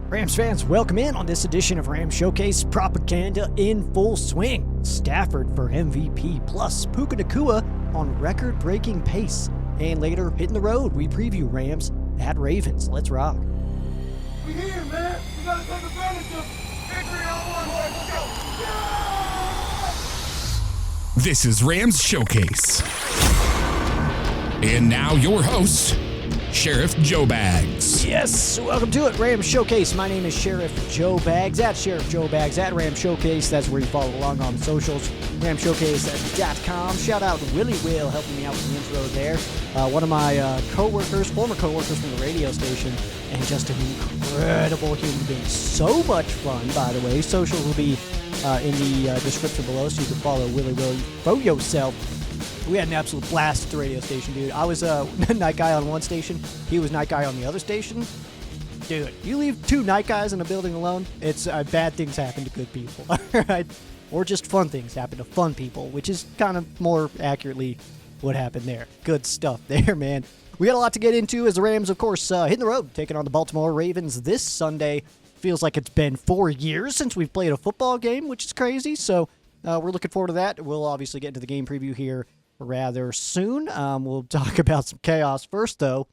Rams fans, welcome in on this edition of Rams Showcase. Propaganda in full swing. Stafford for MVP, plus Puka Nacua on record-breaking pace. And later, hitting the road, we preview Rams at Ravens. Let's rock. We here, man. We gotta take advantage of victory on one. Let's go. Yeah! This is Rams Showcase. And now your host, Sheriff Joe Bags. Yes, welcome to it, Rams Showcase. My name is Sheriff Joe Bags, at Sheriff Joe Bags, at Rams Showcase. That's where you follow along on the socials, ramshowcase.com. Shout out to Willy helping me out with the intro there. One of my former co-workers from the radio station, and just an incredible human being. So much fun, by the way. Socials will be in the description below, so you can follow Willy for yourself. We had an absolute blast at the radio station, dude. I was night guy on one station. He was night guy on the other station. Dude, you leave two night guys in a building alone, it's bad things happen to good people, right? Or just fun things happen to fun people, which is kind of more accurately what happened there. Good stuff there, man. We got a lot to get into as the Rams, of course, hitting the road, taking on the Baltimore Ravens this Sunday. Feels like it's been 4 years since we've played a football game, which is crazy. So we're looking forward to that. We'll obviously get into the game preview here rather soon. We'll talk about some chaos first, though.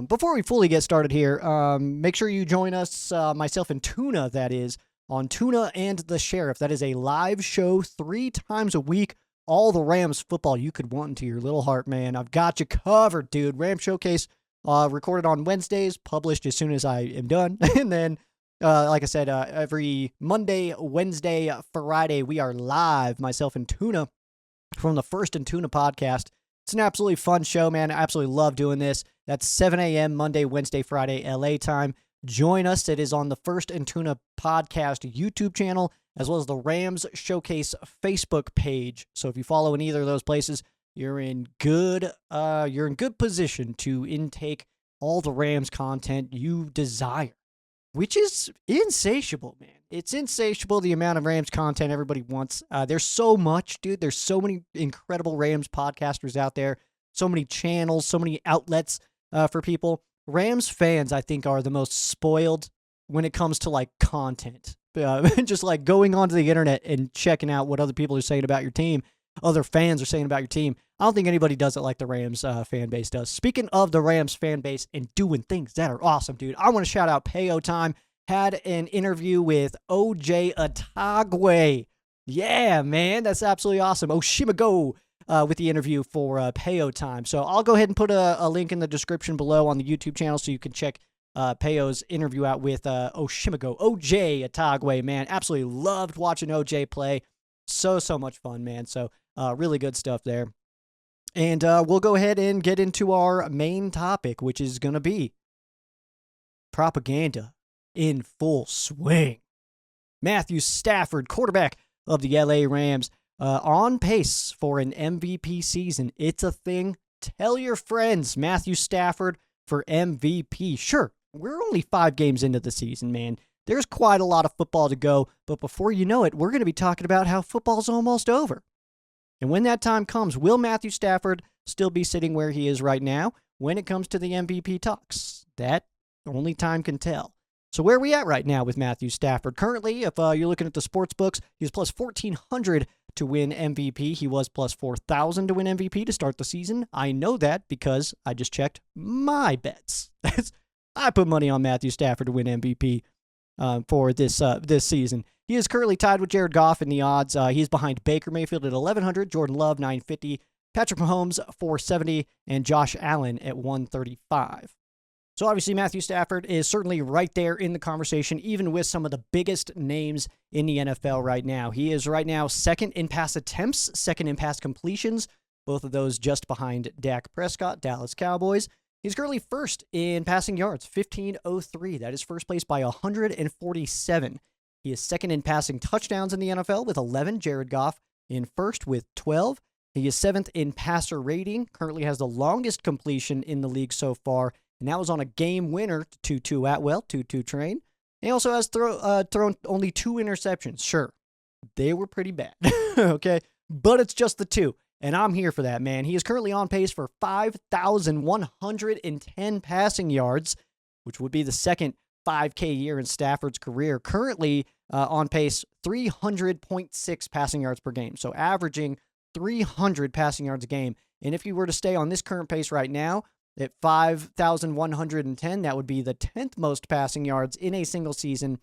Before we fully get started here, make sure you join us, myself and Tuna, that is, on Tuna and the Sheriff. That is a live show 3 times a week. All the Rams football you could want into your little heart, man. I've got you covered, dude. Rams Showcase recorded on Wednesdays, published as soon as I am done. And then, like I said, every Monday, Wednesday, Friday, we are live, myself and Tuna, from the First and Tuna podcast. It's an absolutely fun show, man. I absolutely love doing this. That's 7 a.m. Monday, Wednesday, Friday, LA time. Join us. It is on the First and Tuna podcast YouTube channel, as well as the Rams Showcase Facebook page. So if you follow in either of those places, you're in good position to intake all the Rams content you desire, which is insatiable, man. It's insatiable, the amount of Rams content everybody wants. There's so much, dude. There's so many incredible Rams podcasters out there, so many channels, so many outlets for people. Rams fans, I think, are the most spoiled when it comes to, like, content. Just, like, going onto the internet and checking out what other people are saying about your team, other fans are saying about your team. I don't think anybody does it like the Rams fan base does. Speaking of the Rams fan base and doing things that are awesome, dude, I want to shout out Payo Time. Had an interview with OJ Atagwe. Yeah, man, that's absolutely awesome. Oshimago with the interview for Payo Time. So I'll go ahead and put a link in the description below on the YouTube channel so you can check Payo's interview out with Oshimago. OJ Atagwe, man, absolutely loved watching OJ play. So much fun, man. So really good stuff there. And we'll go ahead and get into our main topic, which is going to be propaganda in full swing. Matthew Stafford, quarterback of the LA Rams, on pace for an MVP season. It's a thing. Tell your friends, Matthew Stafford for MVP. Sure, we're only 5 games into the season, man. There's quite a lot of football to go, but before you know it, we're going to be talking about how football's almost over. And when that time comes, will Matthew Stafford still be sitting where he is right now when it comes to the MVP talks? That only time can tell. So where are we at right now with Matthew Stafford? Currently, if you're looking at the sports books, he's plus 1,400 to win MVP. He was plus 4,000 to win MVP to start the season. I know that because I just checked my bets. I put money on Matthew Stafford to win MVP for this season. He is currently tied with Jared Goff in the odds. He's behind Baker Mayfield at 1,100, Jordan Love 950, Patrick Mahomes 470, and Josh Allen at 135. So obviously Matthew Stafford is certainly right there in the conversation, even with some of the biggest names in the NFL right now. He is right now second in pass attempts, second in pass completions, both of those just behind Dak Prescott, Dallas Cowboys. He's currently first in passing yards, 1,503. That is first place by 147. He is second in passing touchdowns in the NFL with 11. Jared Goff in first with 12. He is seventh in passer rating, currently has the longest completion in the league so far, and that was on a game winner, Tutu Atwell, Tutu Train. He also has thrown only 2 interceptions. Sure, they were pretty bad, okay? But it's just the 2, and I'm here for that, man. He is currently on pace for 5,110 passing yards, which would be the second 5K year in Stafford's career. Currently on pace 300.6 passing yards per game. So averaging 300 passing yards a game. And if you were to stay on this current pace right now at 5,110, that would be the 10th most passing yards in a single season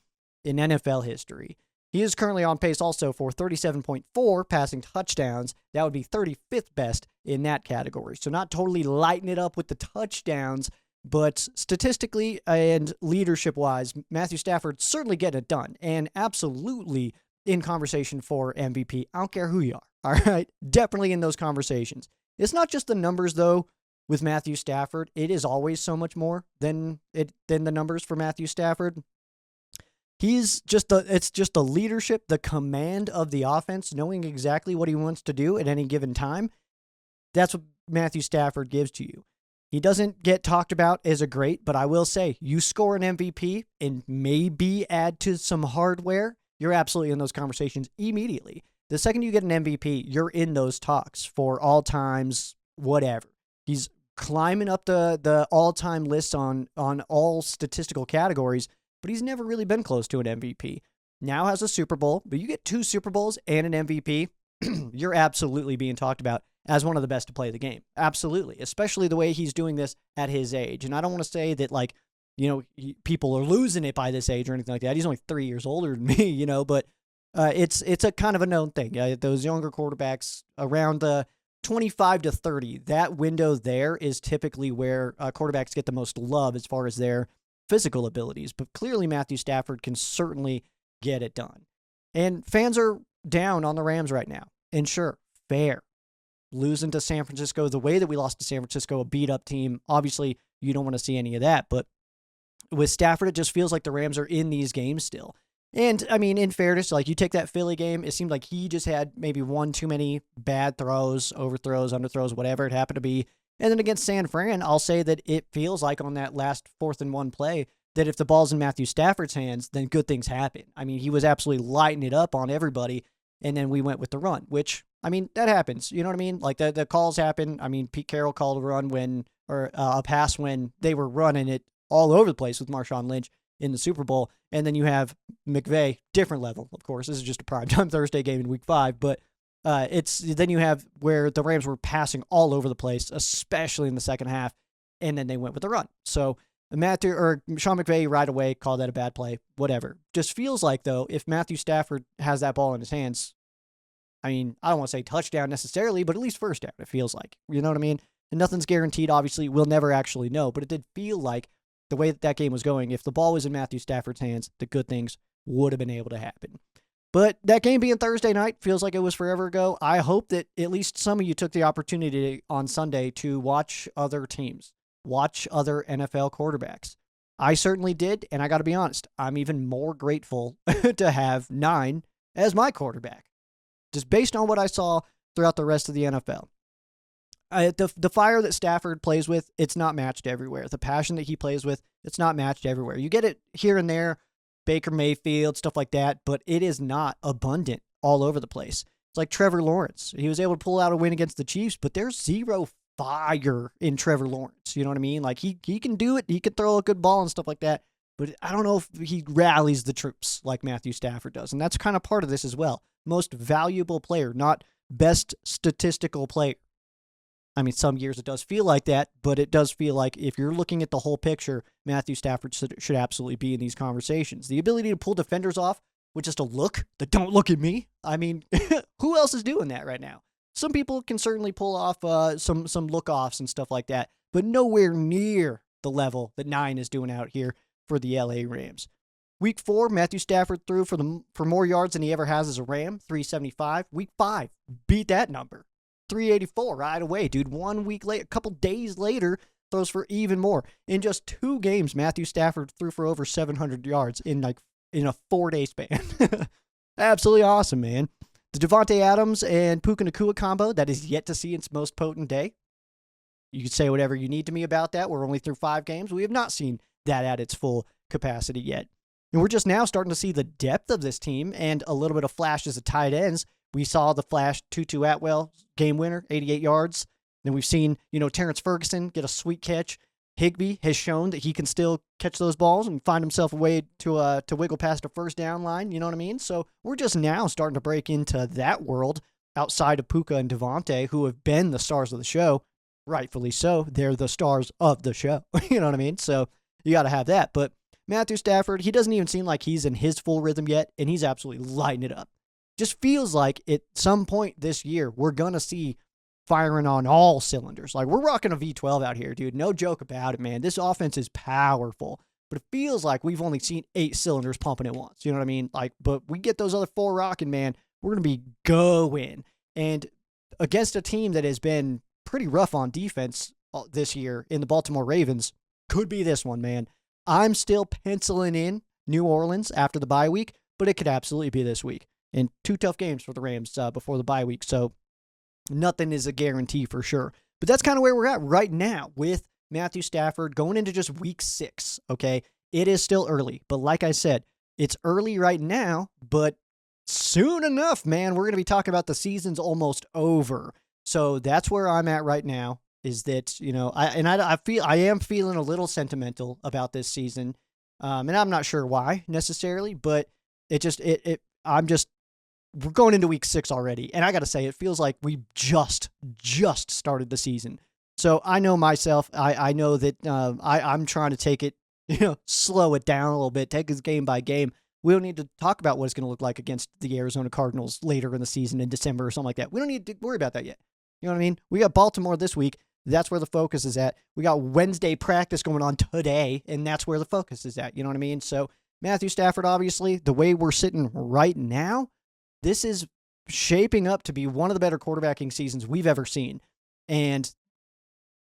in NFL history. He is currently on pace also for 37.4 passing touchdowns. That would be 35th best in that category. So not totally lighting it up with the touchdowns, but statistically and leadership-wise, Matthew Stafford certainly getting it done and absolutely in conversation for MVP. I don't care who you are, all right? Definitely in those conversations. It's not just the numbers, though, with Matthew Stafford. It is always so much more than the numbers for Matthew Stafford. It's just the leadership, the command of the offense, knowing exactly what he wants to do at any given time. That's what Matthew Stafford gives to you. He doesn't get talked about as a great, but I will say, you score an MVP and maybe add to some hardware, you're absolutely in those conversations immediately. The second you get an MVP, you're in those talks for all times, whatever. He's climbing up the all-time list on all statistical categories, but he's never really been close to an MVP. Now has a Super Bowl, but you get 2 Super Bowls and an MVP, you're absolutely being talked about as one of the best to play the game. Absolutely. Especially the way he's doing this at his age. And I don't want to say that, like, people are losing it by this age or anything like that. He's only 3 years older than me, but it's a kind of a known thing. Those younger quarterbacks around the 25 to 30, that window there is typically where quarterbacks get the most love as far as their physical abilities. But clearly Matthew Stafford can certainly get it done. And fans are down on the Rams right now. And sure, fair. Losing to San Francisco the way that we lost to San Francisco, a beat-up team, obviously you don't want to see any of that. But with Stafford, it just feels like the Rams are in these games still. And, I mean, in fairness, like, you take that Philly game, it seemed like he just had maybe one too many bad throws, overthrows, underthrows, whatever it happened to be. And then against San Fran, I'll say that it feels like on that last 4th and 1 play that if the ball's in Matthew Stafford's hands, then good things happen. I mean, he was absolutely lighting it up on everybody, and then we went with the run, which, I mean, that happens. You know what I mean? Like, the calls happen. I mean, Pete Carroll called a run a pass when they were running it all over the place with Marshawn Lynch in the Super Bowl. And then you have McVay, different level, of course. This is just a primetime Thursday game in Week 5, but then you have where the Rams were passing all over the place, especially in the second half, and then they went with the run. So Sean McVay right away called that a bad play, whatever. Just feels like, though, if Matthew Stafford has that ball in his hands, I mean, I don't want to say touchdown necessarily, but at least first down, it feels like. You know what I mean? And nothing's guaranteed, obviously. We'll never actually know, but it did feel like the way that game was going, if the ball was in Matthew Stafford's hands, the good things would have been able to happen. But that game being Thursday night feels like it was forever ago. I hope that at least some of you took the opportunity on Sunday to watch other teams, watch other NFL quarterbacks. I certainly did, and I got to be honest, I'm even more grateful to have 9 as my quarterback, just based on what I saw throughout the rest of the NFL. The fire that Stafford plays with, it's not matched everywhere. The passion that he plays with, it's not matched everywhere. You get it here and there, Baker Mayfield, stuff like that, but it is not abundant all over the place. It's like Trevor Lawrence. He was able to pull out a win against the Chiefs, but there's zero fire in Trevor Lawrence. You know what I mean? Like, he can do it. He can throw a good ball and stuff like that, but I don't know if he rallies the troops like Matthew Stafford does, and that's kind of part of this as well. Most valuable player, not best statistical player. I mean, some years it does feel like that, but it does feel like if you're looking at the whole picture, Matthew Stafford should absolutely be in these conversations. The ability to pull defenders off with just a look, the don't look at me. I mean, who else is doing that right now? Some people can certainly pull off some look-offs and stuff like that, but nowhere near the level that 9 is doing out here for the LA Rams. Week 4, Matthew Stafford threw for more yards than he ever has as a Ram, 375. Week 5, beat that number. 384 right away, dude. 1 week later, a couple days later, throws for even more. In just 2 games, Matthew Stafford threw for over 700 yards in a 4-day span. Absolutely awesome, man. The Devontae Adams and Puka Nacua combo that is yet to see its most potent day. You can say whatever you need to me about that. We're only through 5 games. We have not seen that at its full capacity yet. And we're just now starting to see the depth of this team and a little bit of flashes of tight ends. We saw the flash Tutu Atwell game winner, 88 yards. Then we've seen, Terrence Ferguson get a sweet catch. Higbee has shown that he can still catch those balls and find himself a way to wiggle past a first down line. You know what I mean? So we're just now starting to break into that world outside of Puka and Devontae, who have been the stars of the show. Rightfully so. They're the stars of the show. You know what I mean? So you got to have that. But Matthew Stafford, he doesn't even seem like he's in his full rhythm yet, and he's absolutely lighting it up. Just feels like at some point this year, we're going to see firing on all cylinders. Like, we're rocking a V12 out here, dude. No joke about it, man. This offense is powerful, but it feels like we've only seen 8 cylinders pumping at once. You know what I mean? Like, but we get those other 4 rocking, man. We're going to be going. And against a team that has been pretty rough on defense this year in the Baltimore Ravens, could be this one, man. I'm still penciling in New Orleans after the bye week, but it could absolutely be this week. And 2 tough games for the Rams before the bye week, so nothing is a guarantee for sure. But that's kind of where we're at right now with Matthew Stafford going into just week 6, okay? It is still early, but like I said, it's early right now, but soon enough, man, we're going to be talking about the season's almost over. So that's where I'm at right now, is that, you know, I am feeling a little sentimental about this season. And I'm not sure why necessarily, but we're going into week 6 already. And I got to say, it feels like we just started the season. So I know myself, I know that I'm trying to take it, you know, slow it down a little bit, take it game by game. We don't need to talk about what it's going to look like against the Arizona Cardinals later in the season in December or something like that. We don't need to worry about that yet. You know what I mean? We got Baltimore this week. That's where the focus is at. We got Wednesday practice going on today, and that's where the focus is at. You know what I mean? So Matthew Stafford, obviously, the way we're sitting right now, this is shaping up to be one of the better quarterbacking seasons we've ever seen. And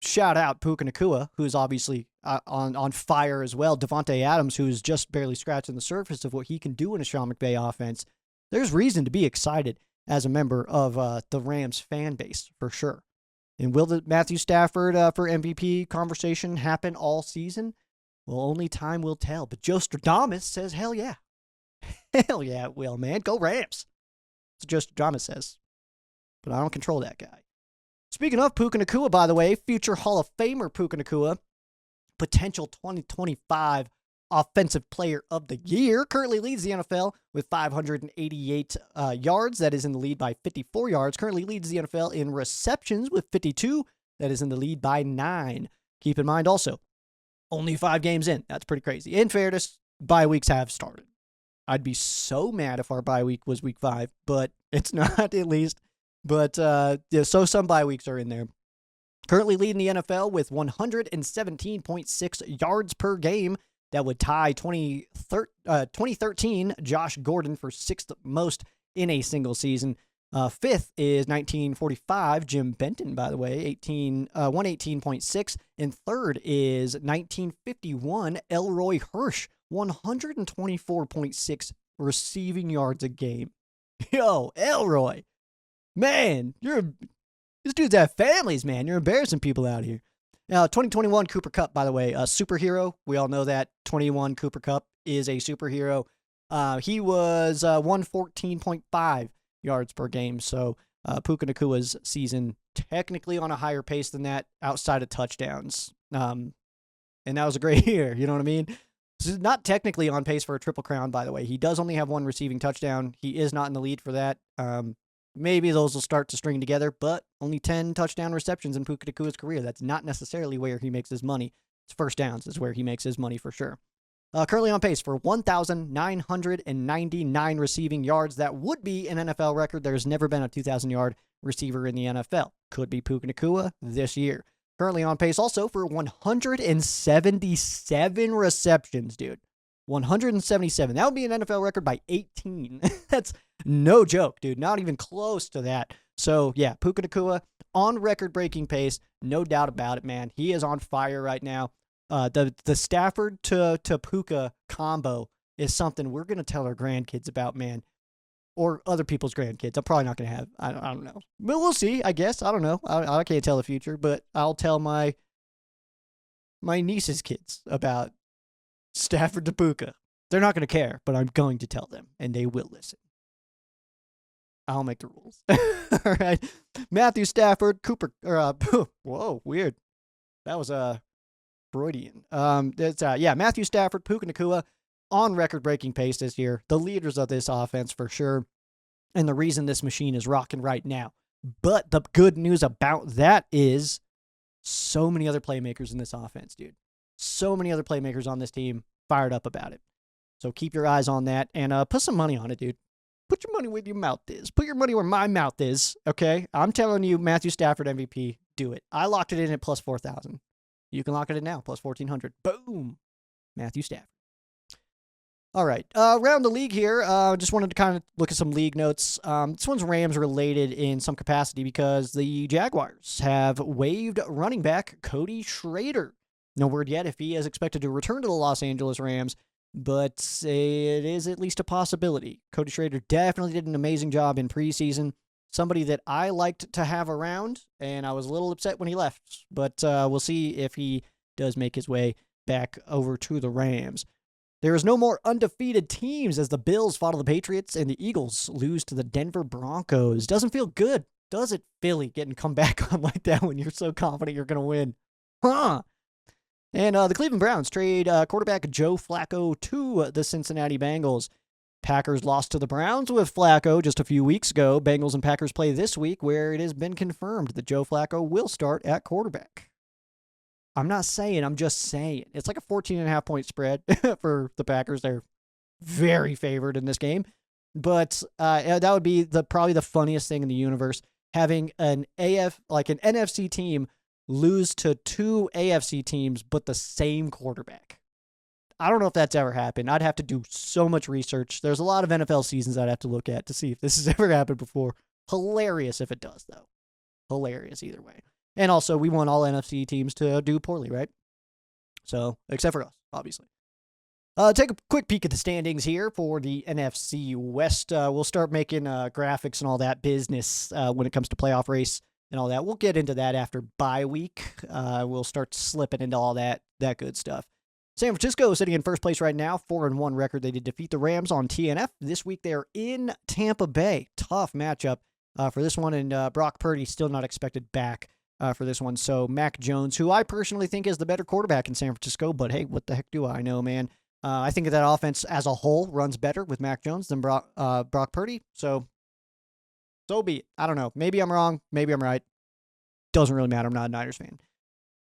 shout out Puka Nacua, who's obviously on fire as well. Devontae Adams, who's just barely scratching the surface of what he can do in a Sean McVay offense. There's reason to be excited as a member of the Rams fan base, for sure. And will the Matthew Stafford for MVP conversation happen all season? Well, only time will tell. But Joe Stradamus says, hell yeah. Hell yeah, it will, man. Go Rams. That's what Joe Stradamus says. But I don't control that guy. Speaking of Puka Nacua, by the way, future Hall of Famer Puka Nacua, potential 2025 Offensive Player of the Year, currently leads the NFL with 588 yards. That is in the lead by 54 yards. Currently leads the NFL in receptions with 52. That is in the lead by 9. Keep in mind also, only 5 games in. That's pretty crazy. In fairness, bye weeks have started. I'd be so mad if our bye week was week 5, but it's not, at least. But yeah, so some bye weeks are in there. Currently leading the NFL with 117.6 yards per game. That would tie 2013 Josh Gordon for 6th most in a single season. 5th is 1945 Jim Benton, by the way, 118.6. And 3rd is 1951 Elroy Hirsch, 124.6 receiving yards a game. Yo, Elroy, man, this dude's have families, man. You're embarrassing people out here. Now, 2021 Cooper Kupp, by the way, a superhero. We all know that. 21 Cooper Kupp is a superhero. He was 114.5 yards per game. So Puka Nacua's season technically on a higher pace than that outside of touchdowns. And that was a great year. You know what I mean? This is not technically on pace for a triple crown, by the way. He does only have 1 receiving touchdown. He is not in the lead for that. Maybe those will start to string together, but only 10 touchdown receptions in Puka Nacua's career. That's not necessarily where he makes his money. It's first downs is where he makes his money for sure. Currently on pace for 1,999 receiving yards. That would be an NFL record. There's never been a 2,000-yard receiver in the NFL. Could be Puka Nacua this year. Currently on pace also for 177 receptions, dude. 177. That would be an NFL record by 18. That's no joke, dude. Not even close to that. So, yeah, Puka Nacua on record-breaking pace. No doubt about it, man. He is on fire right now. The Stafford to Puka combo is something we're going to tell our grandkids about, man. Or other people's grandkids. I'm probably not going to have. I don't know. But we'll see, I guess. I don't know. I can't tell the future, but I'll tell my niece's kids about Stafford to Puka. They're not going to care, but I'm going to tell them, and they will listen. I'll make the rules. All right. Matthew Stafford, whoa, weird. That was Freudian. Matthew Stafford, Puka Nacua on record-breaking pace this year. The leaders of this offense for sure, and the reason this machine is rocking right now. But the good news about that is so many other playmakers in this offense, dude. So many other playmakers on this team fired up about it. So keep your eyes on that and put some money on it, dude. Put your money where your mouth is. Put your money where my mouth is, okay? I'm telling you, Matthew Stafford MVP, do it. I locked it in at plus 4,000. You can lock it in now, plus 1,400. Boom. Matthew Stafford. All right, around the league here, just wanted to kind of look at some league notes. This one's Rams related in some capacity because the Jaguars have waived running back Cody Schrader. No word yet if he is expected to return to the Los Angeles Rams, but it is at least a possibility. Cody Schrader definitely did an amazing job in preseason. Somebody that I liked to have around, and I was a little upset when he left, but we'll see if he does make his way back over to the Rams. There is no more undefeated teams as the Bills fall to the Patriots and the Eagles lose to the Denver Broncos. Doesn't feel good, does it, Philly, getting come back on like that when you're so confident you're going to win? Huh? And the Cleveland Browns trade quarterback Joe Flacco to the Cincinnati Bengals. Packers lost to the Browns with Flacco just a few weeks ago. Bengals and Packers play this week, where it has been confirmed that Joe Flacco will start at quarterback. I'm not saying, I'm just saying. It's like a 14.5 point spread for the Packers. They're very favored in this game. But that would be probably the funniest thing in the universe, having an NFC team lose to two AFC teams, but the same quarterback. I don't know if that's ever happened. I'd have to do so much research. There's a lot of NFL seasons I'd have to look at to see if this has ever happened before. Hilarious if it does, though. Hilarious either way. And also, we want all NFC teams to do poorly, right? So, except for us, obviously. Take a quick peek at the standings here for the NFC West. We'll start making graphics and all that business when it comes to playoff race and all that. We'll get into that after bye week. We'll start slipping into all that good stuff. San Francisco sitting in first place right now, 4-1 record. They did defeat the Rams on TNF. This week they're in Tampa Bay. Tough matchup for this one, and Brock Purdy still not expected back for this one. So Mac Jones, who I personally think is the better quarterback in San Francisco, but hey, what the heck do I know, man? I think that offense as a whole runs better with Mac Jones than Brock Purdy. So be it. I don't know. Maybe I'm wrong. Maybe I'm right. Doesn't really matter. I'm not a Niners fan.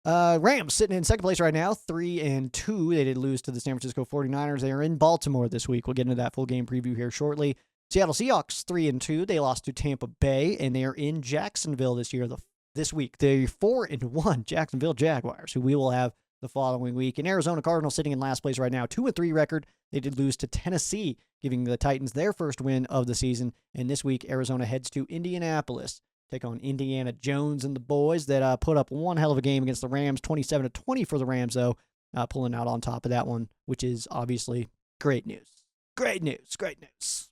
Rams sitting in second place right now, 3-2. They did lose to the San Francisco 49ers. They are in Baltimore this week. We'll get into that full game preview here shortly. Seattle Seahawks, 3-2. They lost to Tampa Bay, and they are in Jacksonville this week. They're 4-1 Jacksonville Jaguars, who we will have the following week. And Arizona Cardinals sitting in last place right now, 2-3 record. They did lose to Tennessee, giving the Titans their first win of the season. And this week, Arizona heads to Indianapolis, take on Indiana Jones and the boys that put up one hell of a game against the Rams, 27-20 for the Rams, though, pulling out on top of that one, which is obviously great news. Great news. Great news.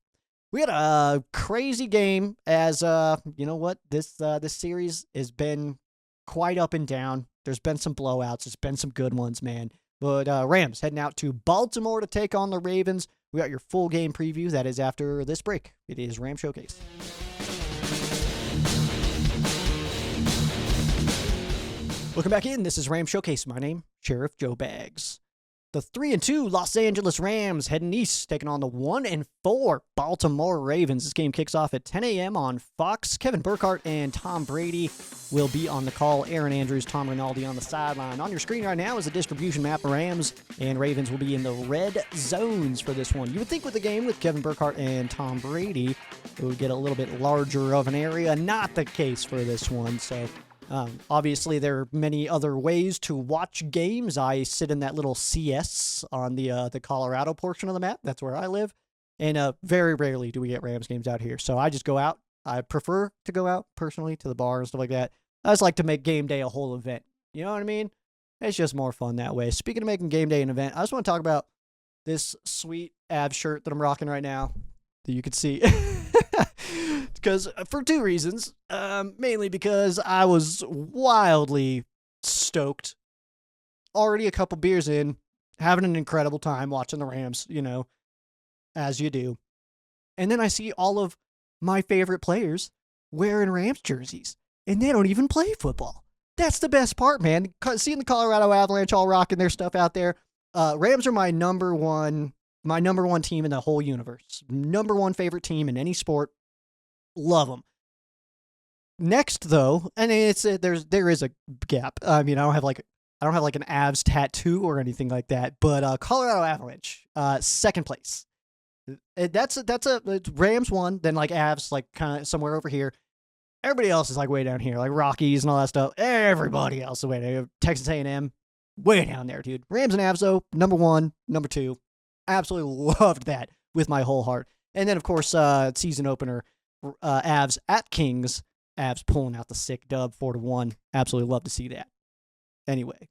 We had a crazy game as, you know what, this series has been quite up and down. There's been some blowouts. There's been some good ones, man. But Rams heading out to Baltimore to take on the Ravens. We got your full game preview. That is after this break. It is Ram Showcase. Welcome back in. This is Ram Showcase. My name, Sheriff Joe Bags. The 3-2 Los Angeles Rams heading east, taking on the 1-4 Baltimore Ravens. This game kicks off at 10 a.m. on Fox. Kevin Burkhardt and Tom Brady will be on the call. Aaron Andrews, Tom Rinaldi on the sideline. On your screen right now is a distribution map. Rams and Ravens will be in the red zones for this one. You would think with the game with Kevin Burkhardt and Tom Brady, it would get a little bit larger of an area. Not the case for this one, so... obviously, there are many other ways to watch games. I sit in that little CS on the Colorado portion of the map. That's where I live. And very rarely do we get Rams games out here. So I just go out. I prefer to go out, personally, to the bar and stuff like that. I just like to make game day a whole event. You know what I mean? It's just more fun that way. Speaking of making game day an event, I just want to talk about this sweet Av shirt that I'm rocking right now that you can see. Because for two reasons. Mainly because I was wildly stoked. Already a couple beers in, having an incredible time watching the Rams, you know, as you do. And then I see all of my favorite players wearing Rams jerseys, and they don't even play football. That's the best part, man. Seeing the Colorado Avalanche all rocking their stuff out there. Rams are my number one team in the whole universe. Number one favorite team in any sport. Love them. Next, though, and there is a gap. I mean, I don't have like an Avs tattoo or anything like that, but Colorado Avalanche, second place. It's Rams one, then like Avs like kind of somewhere over here. Everybody else is like way down here, like Rockies and all that stuff. Everybody else is way down here. Texas A&M, way down there, dude. Rams and Avs, though, number one, number two. Absolutely loved that with my whole heart. And then, of course, season opener, Avs at Kings. Avs pulling out the sick dub 4-1. Absolutely love to see that. Anyway,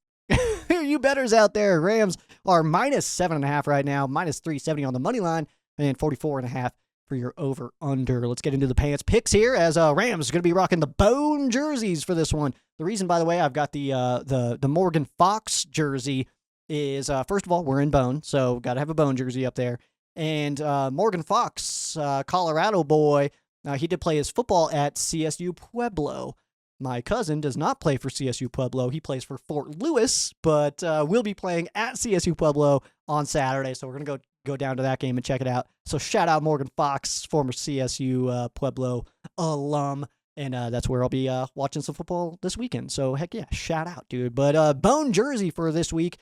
you bettors out there, Rams are minus 7.5 right now, minus 370 on the money line, and 44.5 for your over-under. Let's get into the pants picks here, as Rams are going to be rocking the bone jerseys for this one. The reason, by the way, I've got the Morgan Fox jersey is, first of all, we're in bone, so got to have a bone jersey up there. And Morgan Fox, Colorado boy, he did play his football at CSU Pueblo. My cousin does not play for CSU Pueblo. He plays for Fort Lewis, but we'll be playing at CSU Pueblo on Saturday, so we're going to go down to that game and check it out. So shout out Morgan Fox, former CSU Pueblo alum, and that's where I'll be watching some football this weekend. So heck yeah, shout out, dude. But bone jersey for this week,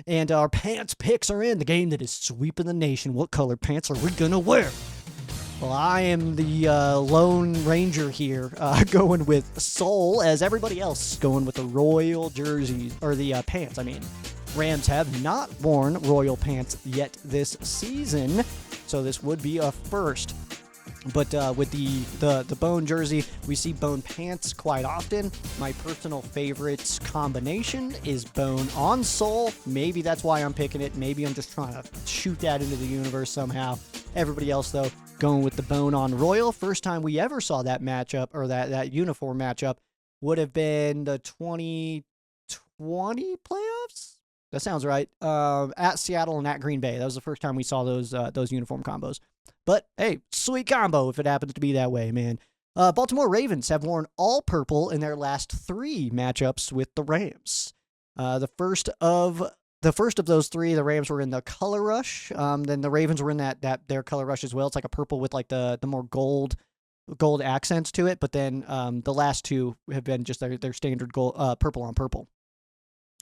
and our pants picks are in the game that is sweeping the nation. What color pants are we going to wear? Well, I am the Lone Ranger here, going with Soul, as everybody else going with the Royal jerseys, or the pants, I mean. Rams have not worn Royal pants yet this season, so this would be a first. But with the bone jersey, we see bone pants quite often. My personal favorite combination is bone on Soul. Maybe that's why I'm picking it. Maybe I'm just trying to shoot that into the universe somehow. Everybody else, though, going with the bone on Royal. First time we ever saw that matchup, or that uniform matchup, would have been the 2020 playoffs? That sounds right. At Seattle and at Green Bay. That was the first time we saw those uniform combos. But, hey, sweet combo if it happens to be that way, man. Baltimore Ravens have worn all purple in their last 3 matchups with the Rams. The first of those 3, the Rams were in the color rush. Then the Ravens were in their color rush as well. It's like a purple with like the more gold accents to it. But then the last 2 have been just their standard gold, purple on purple.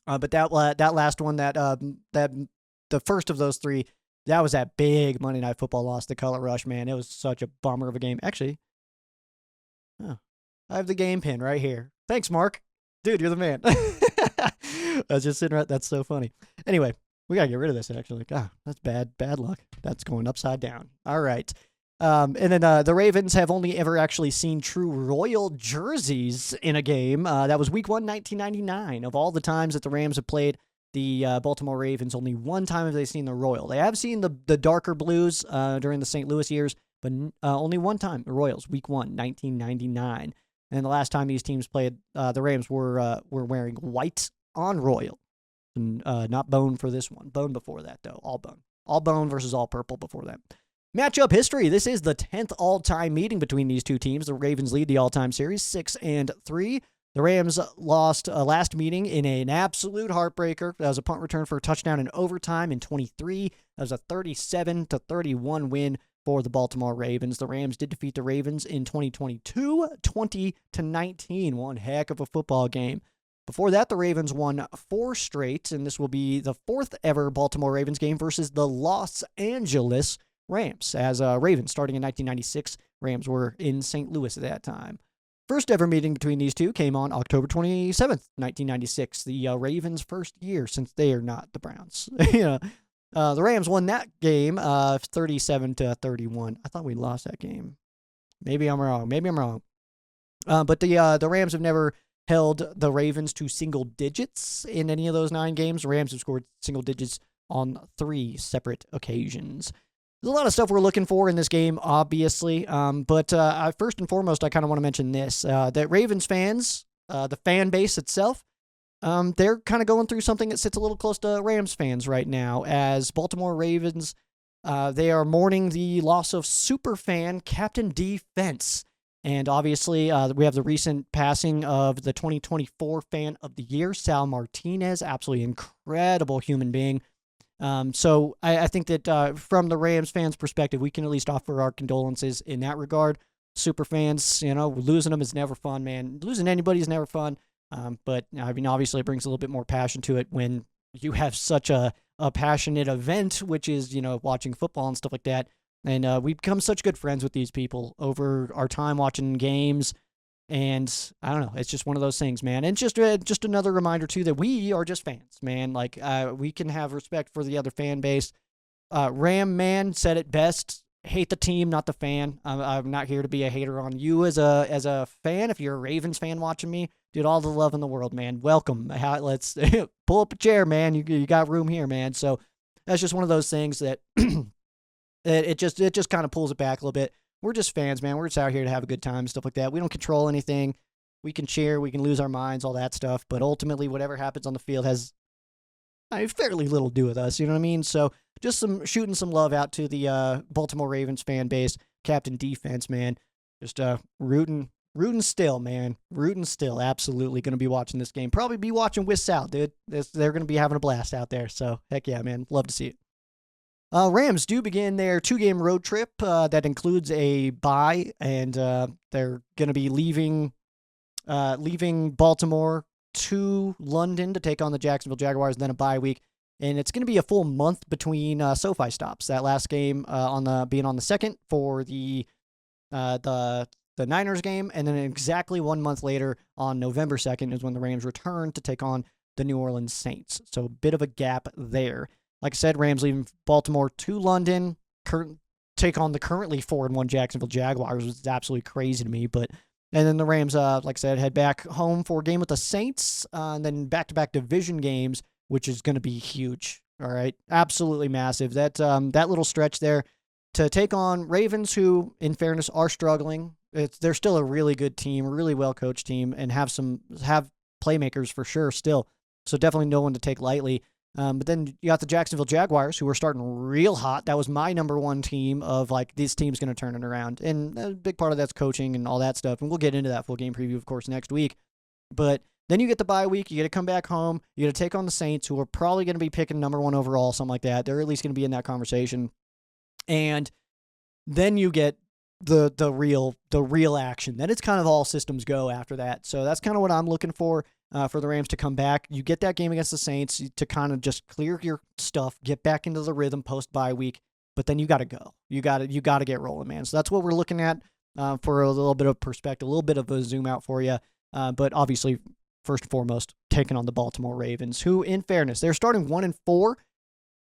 But that last one, the first of those 3, that was that big Monday Night Football loss, the color rush, man. It was such a bummer of a game. Actually, I have the game pin right here. Thanks, Mark. Dude, you're the man. I was just sitting right. That's so funny. Anyway, we got to get rid of this, actually. God, that's bad luck. That's going upside down. All right. And then the Ravens have only ever actually seen true Royal jerseys in a game. That was Week 1, 1999. Of all the times that the Rams have played the Baltimore Ravens, only one time have they seen the Royal. They have seen the darker blues during the St. Louis years, but only one time, the Royals, Week 1, 1999. And the last time these teams played, the Rams were wearing white on Royal. And, not bone for this one. Bone before that, though. All bone. All bone versus all purple before that. Matchup history. This is the 10th all-time meeting between these two teams. The Ravens lead the all-time series 6-3. The Rams lost last meeting in an absolute heartbreaker. That was a punt return for a touchdown in overtime in 23. That was a 37-31 win for the Baltimore Ravens. The Rams did defeat the Ravens in 2022, 20-19. One heck of a football game. Before that, the Ravens won 4 straight, and this will be the 4th ever Baltimore Ravens game versus the Los Angeles Rams. As Ravens, starting in 1996, Rams were in St. Louis at that time. First ever meeting between these two came on October 27th, 1996, the Ravens' first year since they are not the Browns. The Rams won that game 37-31. I thought we lost that game. Maybe I'm wrong. But the Rams have never held the Ravens to single digits in any of those 9 games. The Rams have scored single digits on 3 separate occasions. There's a lot of stuff we're looking for in this game, obviously. But first and foremost, I kind of want to mention this. That Ravens fans, the fan base itself, they're kind of going through something that sits a little close to Rams fans right now. As Baltimore Ravens, they are mourning the loss of superfan Captain Defense. And obviously, we have the recent passing of the 2024 Fan of the Year, Sal Martinez, absolutely incredible human being. So I think that from the Rams fans' perspective, we can at least offer our condolences in that regard. Super fans, losing them is never fun, man. Losing anybody is never fun. But I mean, obviously, it brings a little bit more passion to it when you have such a passionate event, which is, watching football and stuff like that. And we've become such good friends with these people over our time watching games. And I don't know, it's just one of those things, man. And just another reminder, too, that we are just fans, man. Like, we can have respect for the other fan base. Ram Man said it best. Hate the team, not the fan. I'm not here to be a hater on you as a fan. If you're a Ravens fan watching me, dude, all the love in the world, man. Welcome. Let's pull up a chair, man. You got room here, man. So that's just one of those things that it just kind of pulls it back a little bit. We're just fans, man. We're just out here to have a good time, stuff like that. We don't control anything. We can cheer, we can lose our minds, all that stuff. But ultimately, whatever happens on the field has fairly little to do with us. You know what I mean? So just shooting some love out to the Baltimore Ravens fan base, Captain Defense, man. Just rooting still, man. Rooting still. Absolutely going to be watching this game. Probably be watching with Sal, dude. They're going to be having a blast out there. So heck yeah, man. Love to see it. Rams do begin their 2-game road trip that includes a bye, and they're going to be leaving Baltimore to London to take on the Jacksonville Jaguars, and then a bye week. And it's going to be a full month between SoFi stops. That last game being on the 2nd for the Niners game, and then exactly 1 month later on November 2nd is when the Rams return to take on the New Orleans Saints. So a bit of a gap there. Like I said, Rams leaving Baltimore to London, take on the currently 4-1 Jacksonville Jaguars, which is absolutely crazy to me. And then the Rams, like I said, head back home for a game with the Saints, and then back-to-back division games, which is going to be huge. All right, absolutely massive. That little stretch there to take on Ravens, who, in fairness, are struggling. They're still a really good team, a really well-coached team, and have playmakers for sure still. So definitely no one to take lightly. But then you got the Jacksonville Jaguars, who are starting real hot. That was my number one team of, like, this team's going to turn it around. And a big part of that's coaching and all that stuff. And we'll get into that full game preview, of course, next week. But then you get the bye week. You get to come back home. You get to take on the Saints, who are probably going to be picking number 1 overall, something like that. They're at least going to be in that conversation. And then you get the real action. Then it's kind of all systems go after that. So that's kind of what I'm looking for the Rams to come back. You get that game against the Saints to kind of just clear your stuff, get back into the rhythm post-bye week, but then you got to go. You got to get rolling, man. So that's what we're looking at for a little bit of perspective, a little bit of a zoom out for you. But obviously, first and foremost, taking on the Baltimore Ravens, who, in fairness, they're starting 1-4.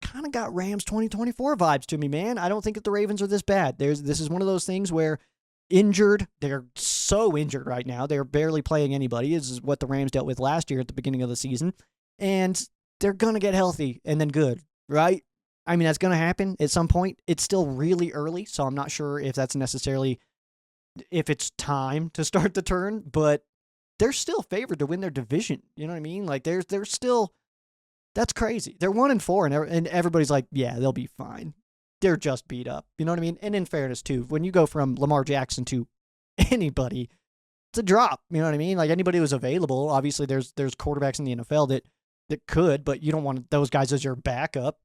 Kind of got Rams 2024 vibes to me, man. I don't think that the Ravens are this bad. This is one of those things where injured, they're so injured right now. They're barely playing anybody. This is what the Rams dealt with last year at the beginning of the season. And they're going to get healthy and then good, right? I mean, that's going to happen at some point. It's still really early, so I'm not sure if that's necessarily, if it's time to start the turn, but they're still favored to win their division. You know what I mean? Like, they're still, that's crazy. They're 1-4, and everybody's like, yeah, they'll be fine. They're just beat up. You know what I mean? And in fairness, too, when you go from Lamar Jackson to anybody, it's a drop. You know what I mean? Like, anybody who's available, obviously there's quarterbacks in the NFL that could, but you don't want those guys as your backup.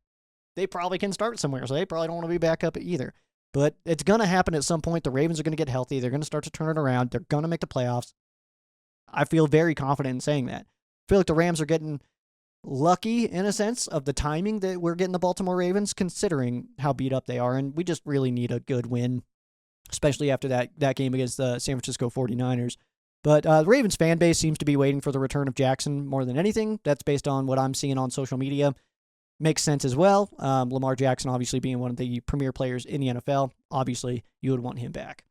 They probably can start somewhere, so they probably don't want to be backup either. But it's going to happen at some point. The Ravens are going to get healthy. They're going to start to turn it around. They're going to make the playoffs. I feel very confident in saying that. I feel like the Rams are getting lucky, in a sense, of the timing that we're getting the Baltimore Ravens, considering how beat up they are, and we just really need a good win, especially after that game against the San Francisco 49ers. But the Ravens fan base seems to be waiting for the return of Jackson more than anything. That's based on what I'm seeing on social media. Makes sense as well. Lamar Jackson obviously being one of the premier players in the NFL. Obviously, you would want him back.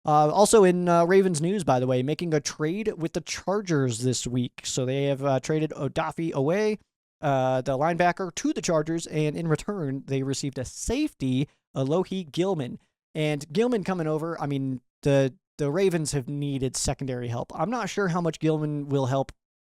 Also in Ravens news, by the way, making a trade with the Chargers this week. So they have traded Odafe away, the linebacker, to the Chargers, and in return, they received a safety, Alohi Gilman. And Gilman coming over, I mean, the Ravens have needed secondary help. I'm not sure how much Gilman will help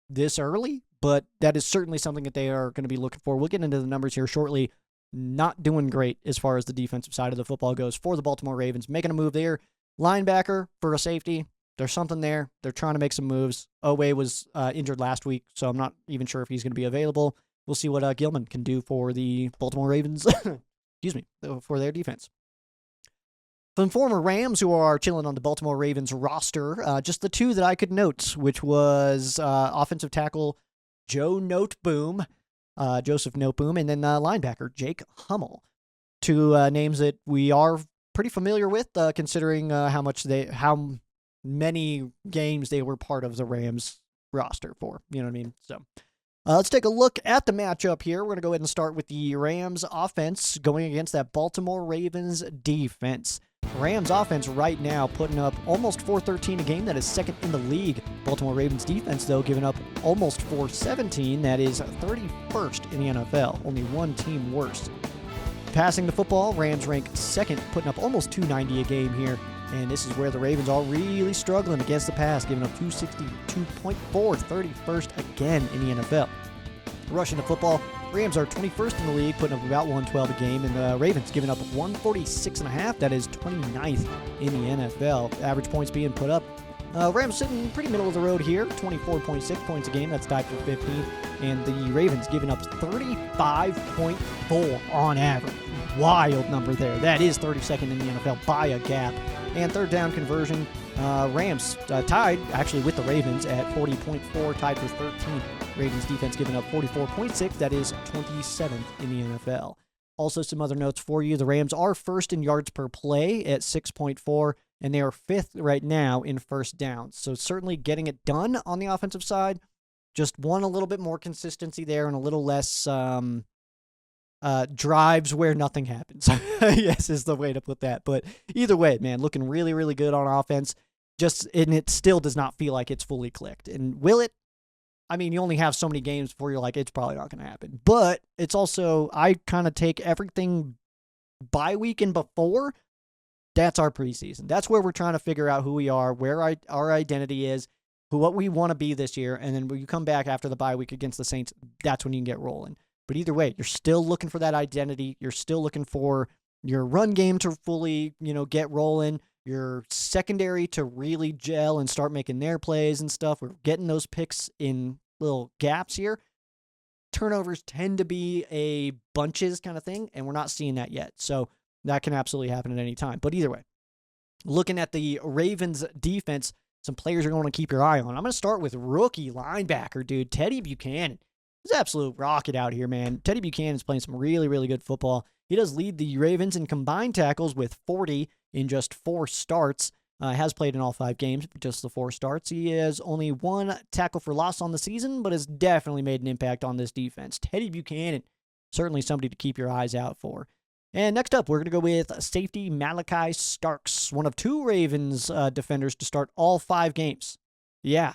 this early, but that is certainly something that they are going to be looking for. We'll get into the numbers here shortly. Not doing great as far as the defensive side of the football goes for the Baltimore Ravens. Making a move there Linebacker for a safety, there's something there. They're trying to make some moves. Owe was injured last week, so I'm not even sure if he's going to be available. We'll see what Gilman can do for the Baltimore Ravens, excuse me, for their defense. From former Rams who are chilling on the Baltimore Ravens roster, just the two that I could note, which was offensive tackle Joseph Noteboom, and then linebacker Jake Hummel. Two names that we are pretty familiar with, considering how many games they were part of the Rams roster for. You know what I mean? So let's take a look at the matchup here. We're going to go ahead and start with the Rams offense going against that Baltimore Ravens defense. Rams offense right now putting up almost 413 a game. That is second in the league. Baltimore Ravens defense, though, giving up almost 417. That is 31st in the NFL. Only one team worse. Passing the football, Rams rank second, putting up almost 290 a game here. And this is where the Ravens are really struggling against the pass, giving up 262.4, 31st again in the NFL. Rushing the football, Rams are 21st in the league, putting up about 112 a game, and the Ravens giving up 146.5. That is 29th in the NFL. Average points being put up. Rams sitting pretty middle of the road here, 24.6 points a game. That's tied for 15th. And the Ravens giving up 35.4 on average. Wild number there. That is 32nd in the NFL by a gap. And third down conversion, Rams tied actually with the Ravens at 40.4, tied for 13th. Ravens defense giving up 44.6. That is 27th in the NFL. Also, some other notes for you. The Rams are first in yards per play at 6.4, and they are fifth right now in first downs. So certainly getting it done on the offensive side. Just want a little bit more consistency there and a little less drives where nothing happens. Yes, is the way to put that. But either way, man, looking really, really good on offense. And it still does not feel like it's fully clicked. And will it? I mean, you only have so many games before you're like, it's probably not going to happen. But it's also, I kind of take everything bye week and before. That's our preseason. That's where we're trying to figure out who we are, where our identity is, what we want to be this year. And then when you come back after the bye week against the Saints, that's when you can get rolling. But either way, you're still looking for that identity. You're still looking for your run game to fully, get rolling. Your secondary to really gel and start making their plays and stuff. We're getting those picks in little gaps here. Turnovers tend to be a bunches kind of thing, and we're not seeing that yet. So that can absolutely happen at any time. But either way, looking at the Ravens defense, some players you're going to keep your eye on. I'm going to start with rookie linebacker, dude, Teddy Buchanan. He's an absolute rocket out here, man. Teddy Buchanan is playing some really, really good football. He does lead the Ravens in combined tackles with 40 in just 4 starts. Has played in all 5 games, just the 4 starts. He has only 1 tackle for loss on the season, but has definitely made an impact on this defense. Teddy Buchanan, certainly somebody to keep your eyes out for. And next up, we're going to go with safety Malachi Starks, one of 2 Ravens defenders to start all 5 games. Yeah,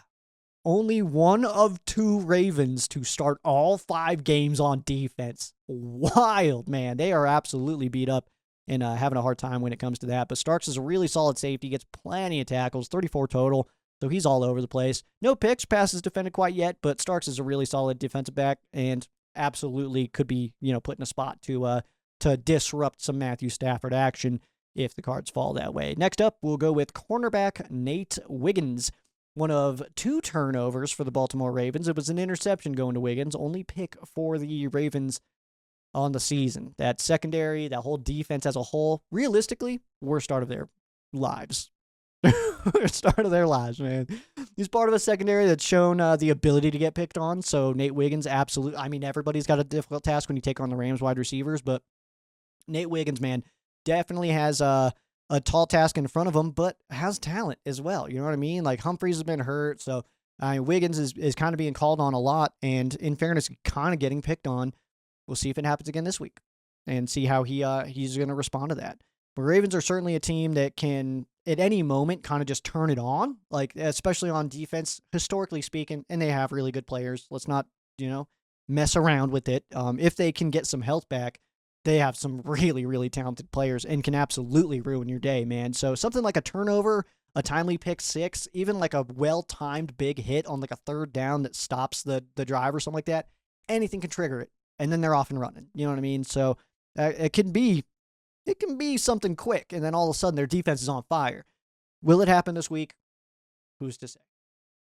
only one of 2 Ravens to start all 5 games on defense. Wild, man. They are absolutely beat up and having a hard time when it comes to that. But Starks is a really solid safety, gets plenty of tackles, 34 total, so he's all over the place. No picks, passes defended quite yet, but Starks is a really solid defensive back and absolutely could be, put in a spot to disrupt some Matthew Stafford action if the cards fall that way. Next up, we'll go with cornerback Nate Wiggins. One of 2 turnovers for the Baltimore Ravens. It was an interception going to Wiggins, only pick for the Ravens on the season. That secondary, that whole defense as a whole, realistically, worst start of their lives. Start of their lives, man. He's part of a secondary that's shown the ability to get picked on, so Nate Wiggins, absolutely. I mean, everybody's got a difficult task when you take on the Rams wide receivers, but Nate Wiggins, man, definitely has a tall task in front of him, but has talent as well. You know what I mean? Like, Humphreys has been hurt, so Wiggins is kind of being called on a lot, and in fairness, kind of getting picked on. We'll see if it happens again this week and see how he's going to respond to that. But Ravens are certainly a team that can, at any moment, kind of just turn it on, like especially on defense, historically speaking, and they have really good players. Let's not, mess around with it. If they can get some health back, they have some really, really talented players and can absolutely ruin your day, man. So something like a turnover, a timely pick 6, even like a well-timed big hit on like a 3rd down that stops the drive or something like that, anything can trigger it. And then they're off and running. You know what I mean? So it can be something quick, and then all of a sudden their defense is on fire. Will it happen this week? Who's to say?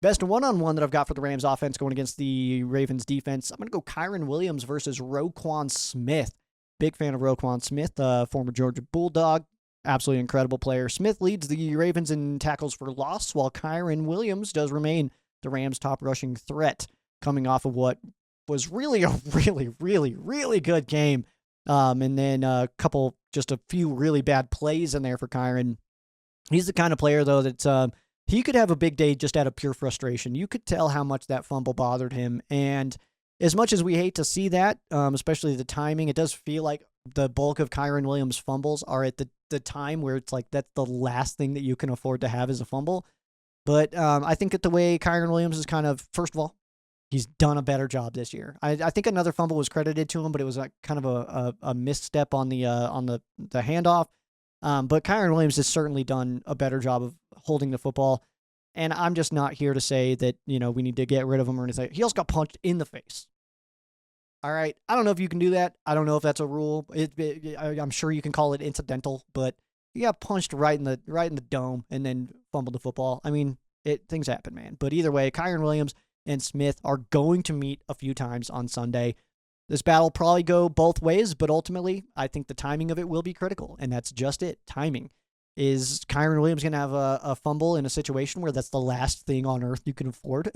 Best one-on-one that I've got for the Rams offense going against the Ravens defense. I'm going to go Kyren Williams versus Roquan Smith. Big fan of Roquan Smith, former Georgia Bulldog. Absolutely incredible player. Smith leads the Ravens in tackles for loss, while Kyren Williams does remain the Rams' top rushing threat, coming off of what was really a really good game. And then a few really bad plays in there for Kyren. He's the kind of player, though, that he could have a big day just out of pure frustration. You could tell how much that fumble bothered him. And as much as we hate to see that, especially the timing, it does feel like the bulk of Kyren Williams' fumbles are at the time where it's like that's the last thing that you can afford to have is a fumble. But I think that the way Kyren Williams is kind of, first of all, he's done a better job this year. I think another fumble was credited to him, but it was kind of a misstep on the handoff. But Kyren Williams has certainly done a better job of holding the football. And I'm just not here to say that, we need to get rid of him or anything. He also got punched in the face. All right. I don't know if you can do that. I don't know if that's a rule. I'm sure you can call it incidental, but he got punched right in the dome and then fumbled the football. I mean, things happen, man. But either way, Kyren Williams and Smith are going to meet a few times on Sunday. This battle will probably go both ways, but ultimately, I think the timing of it will be critical, and that's just it. Timing. Is Kyren Williams going to have a fumble in a situation where that's the last thing on earth you can afford?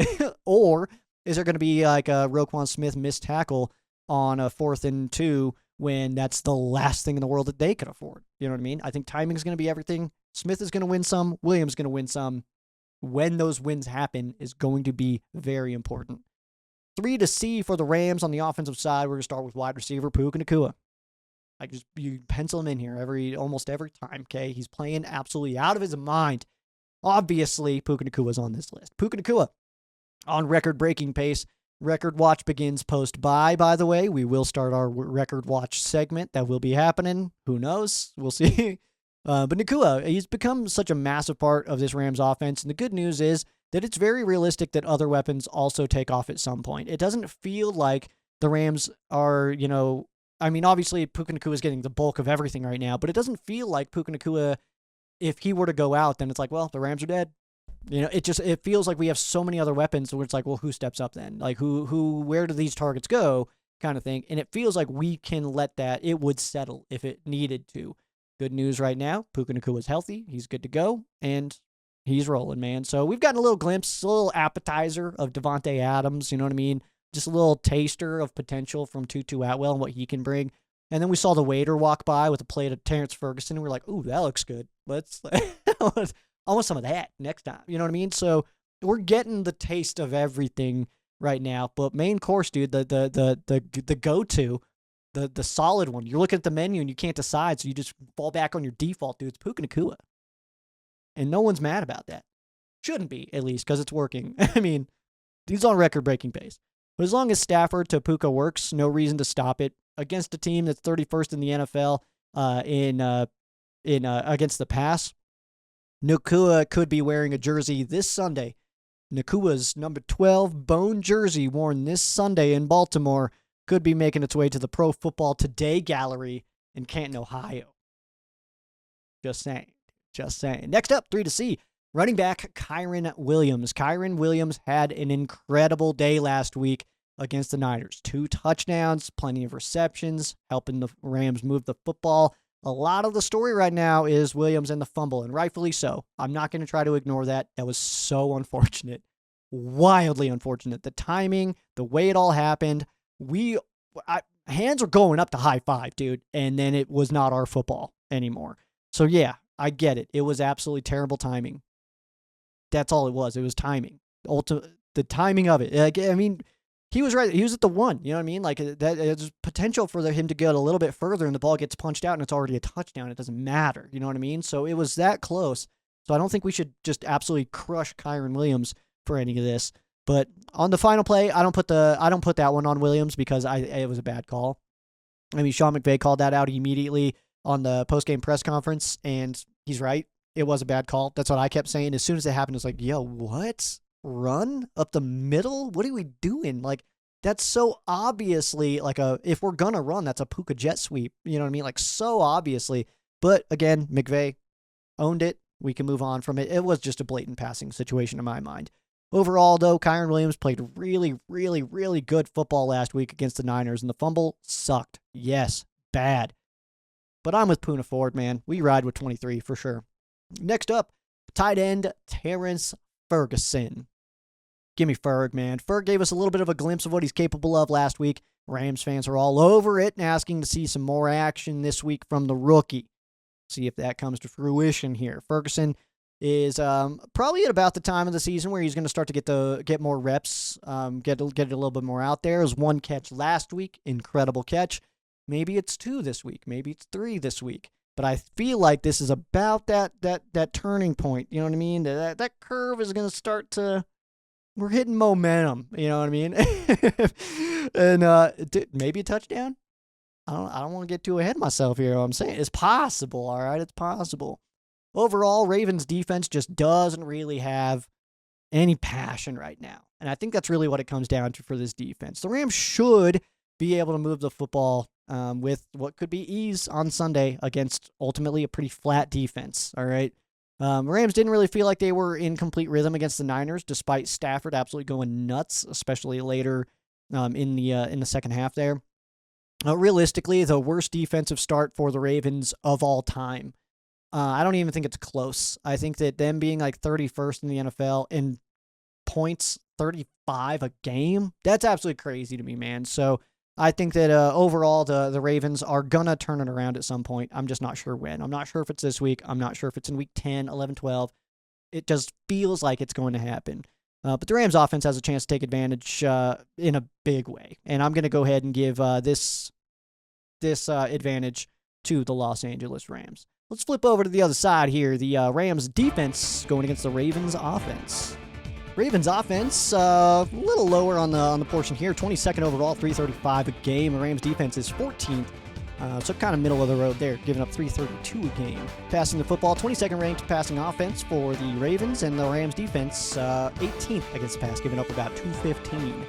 Or is there going to be like a Roquan Smith missed tackle on a 4th and 2 when that's the last thing in the world that they could afford? You know what I mean? I think timing is going to be everything. Smith is going to win some. Williams is going to win some. When those wins happen is going to be very important. 3 to C for the Rams on the offensive side. We're going to start with wide receiver Puka Nacua. You pencil him in here almost every time, okay? He's playing absolutely out of his mind. Obviously, Puka Nacua's on this list. Puka Nacua on record-breaking pace. Record watch begins post-bye, by the way. We will start our record watch segment. That will be happening. Who knows? We'll see. But Nacua, he's become such a massive part of this Rams offense. And the good news is that it's very realistic that other weapons also take off at some point. It doesn't feel like the Rams are, obviously Puka Nacua is getting the bulk of everything right now, but it doesn't feel like Puka Nacua, if he were to go out, then it's like, well, the Rams are dead. It feels like we have so many other weapons where it's like, well, who steps up then? Like where do these targets go kind of thing? And it feels like we can let that, it would settle if it needed to. Good news right now, Puka Nacua is healthy. He's good to go, and he's rolling, man. So we've gotten a little glimpse, a little appetizer of Devontae Adams, you know what I mean? Just a little taster of potential from Tutu Atwell and what he can bring. And then we saw the waiter walk by with a plate of Terrence Ferguson, and we're like, ooh, that looks good. I want some of that next time. You know what I mean? So we're getting the taste of everything right now. But main course, dude, the go-to, the solid one. You're looking at the menu and you can't decide, so you just fall back on your default, dude. It's Puka Nacua. And no one's mad about that. Shouldn't be, at least, because it's working. I mean, he's on record-breaking pace. But as long as Stafford to Puka works, no reason to stop it. Against a team that's 31st in the NFL against the pass, Nacua could be wearing a jersey this Sunday. Nakua's number 12 bone jersey worn this Sunday in Baltimore could be making its way to the Pro Football Today gallery in Canton, Ohio. Just saying. Next up, 3 to C. Running back Kyren Williams. Kyren Williams had an incredible day last week against the Niners. 2 touchdowns, plenty of receptions, helping the Rams move the football. A lot of the story right now is Williams and the fumble, and rightfully so. I'm not going to try to ignore that. That was so unfortunate. Wildly unfortunate. The timing, the way it all happened, hands were going up to high five, dude, and then it was not our football anymore. So yeah, I get it. It was absolutely terrible timing. That's all it was. It was timing. The timing of it. He was right. He was at the 1. You know what I mean? Like that. There's potential for him to get a little bit further, and the ball gets punched out, and it's already a touchdown. It doesn't matter. You know what I mean? So it was that close. So I don't think we should just absolutely crush Kyren Williams for any of this. But on the final play, I don't put that one on Williams because it was a bad call. I mean, Sean McVay called that out immediately on the postgame press conference, and he's right. It was a bad call. That's what I kept saying. As soon as it happened, it's like, yo, what? Run up the middle? What are we doing? Like, that's so obviously like if we're going to run, that's a Puka jet sweep. You know what I mean? Like, so obviously. But again, McVay owned it. We can move on from it. It was just a blatant passing situation in my mind. Overall, though, Kyron Williams played really, really, really good football last week against the Niners, and the fumble sucked. Yes, bad. But I'm with Puna Ford, man. We ride with 23 for sure. Next up, tight end Terrence Ferguson. Give me Ferg, man. Ferg gave us a little bit of a glimpse of what he's capable of last week. Rams fans are all over it and asking to see some more action this week from the rookie. See if that comes to fruition here. Ferguson is probably at about the time of the season where he's going to start to get more reps, get it a little bit more out there. It was 1 catch last week, incredible catch. Maybe it's 2 this week, maybe it's 3 this week. But I feel like this is about that turning point. You know what I mean? That curve is going to start to. We're hitting momentum. You know what I mean? And maybe a touchdown. I don't want to get too ahead of myself here. I'm saying it's possible. All right, it's possible. Overall, Ravens defense just doesn't really have any passion right now. And I think that's really what it comes down to for this defense. The Rams should be able to move the football with what could be ease on Sunday against ultimately a pretty flat defense. All right. Rams didn't really feel like they were in complete rhythm against the Niners, despite Stafford absolutely going nuts, especially later in the second half there. Realistically, the worst defensive start for the Ravens of all time. I don't even think it's close. I think that them being like 31st in the NFL in points, 35 a game, that's absolutely crazy to me, man. So I think that overall the Ravens are going to turn it around at some point. I'm just not sure when. I'm not sure if it's this week. I'm not sure if it's in week 10, 11, 12. It just feels like it's going to happen. But the Rams offense has a chance to take advantage in a big way. And I'm going to go ahead and give this advantage to the Los Angeles Rams. Let's flip over to the other side here. The Rams defense going against the Ravens offense. Ravens offense a little lower on the portion here. 22nd overall, 335 a game. The Rams defense is 14th. So kind of middle of the road there, giving up 332 a game. Passing the football, 22nd ranked passing offense for the Ravens, and the Rams defense 18th against the pass, giving up about 215.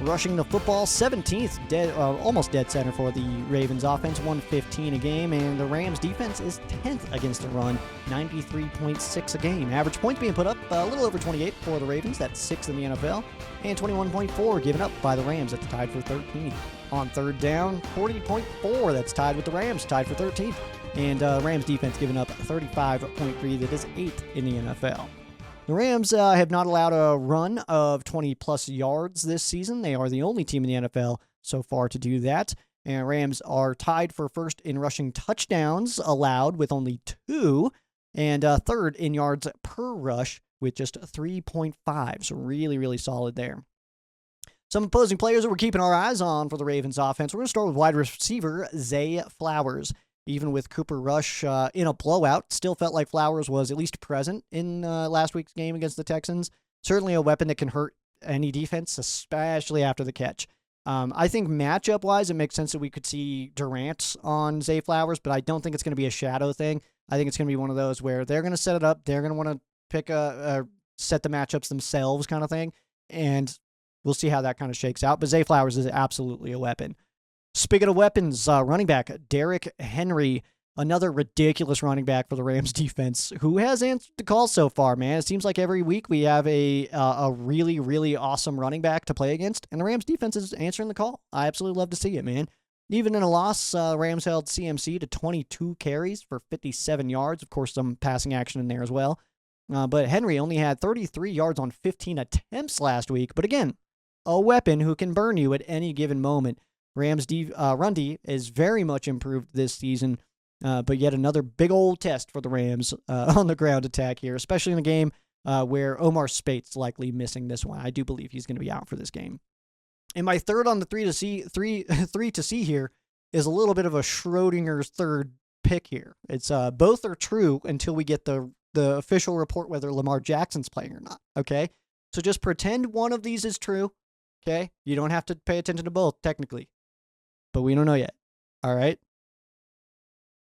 Rushing the football, 17th, almost dead center for the Ravens offense, 115 a game, and the Rams defense is 10th against the run, 93.6 a game. Average points being put up a little over 28 for the Ravens, that's 6th in the NFL, and 21.4 given up by the Rams, that's tied for 13th. On third down, 40.4, that's tied with the Rams, tied for 13th, and Rams defense giving up 35.3, that is 8th in the NFL. The Rams have not allowed a run of 20-plus yards this season. They are the only team in the NFL so far to do that. And Rams are tied for first in rushing touchdowns allowed with only 2, and third in yards per rush with just 3.5. So really, really solid there. Some opposing players that we're keeping our eyes on for the Ravens offense. We're going to start with wide receiver Zay Flowers. Even with Cooper Rush in a blowout, still felt like Flowers was at least present in last week's game against the Texans. Certainly a weapon that can hurt any defense, especially after the catch. I think matchup-wise, it makes sense that we could see Durant on Zay Flowers, but I don't think it's going to be a shadow thing. I think it's going to be one of those where they're going to set it up, they're going to want to pick set the matchups themselves kind of thing, and we'll see how that kind of shakes out. But Zay Flowers is absolutely a weapon. Speaking of weapons, running back Derrick Henry, another ridiculous running back for the Rams defense, who has answered the call so far, man. It seems like every week we have a really, really awesome running back to play against, and the Rams defense is answering the call. I absolutely love to see it, man. Even in a loss, Rams held CMC to 22 carries for 57 yards. Of course, some passing action in there as well. But Henry only had 33 yards on 15 attempts last week. But again, a weapon who can burn you at any given moment. Rams run D is very much improved this season, but yet another big old test for the Rams on the ground attack here, especially in a game where Omar Spate's likely missing this one. I do believe he's going to be out for this game. And my third on the three to see here is a little bit of a Schrodinger's third pick here. It's both are true until we get the official report whether Lamar Jackson's playing or not. Okay, so just pretend one of these is true. Okay, you don't have to pay attention to both technically. But we don't know yet. All right.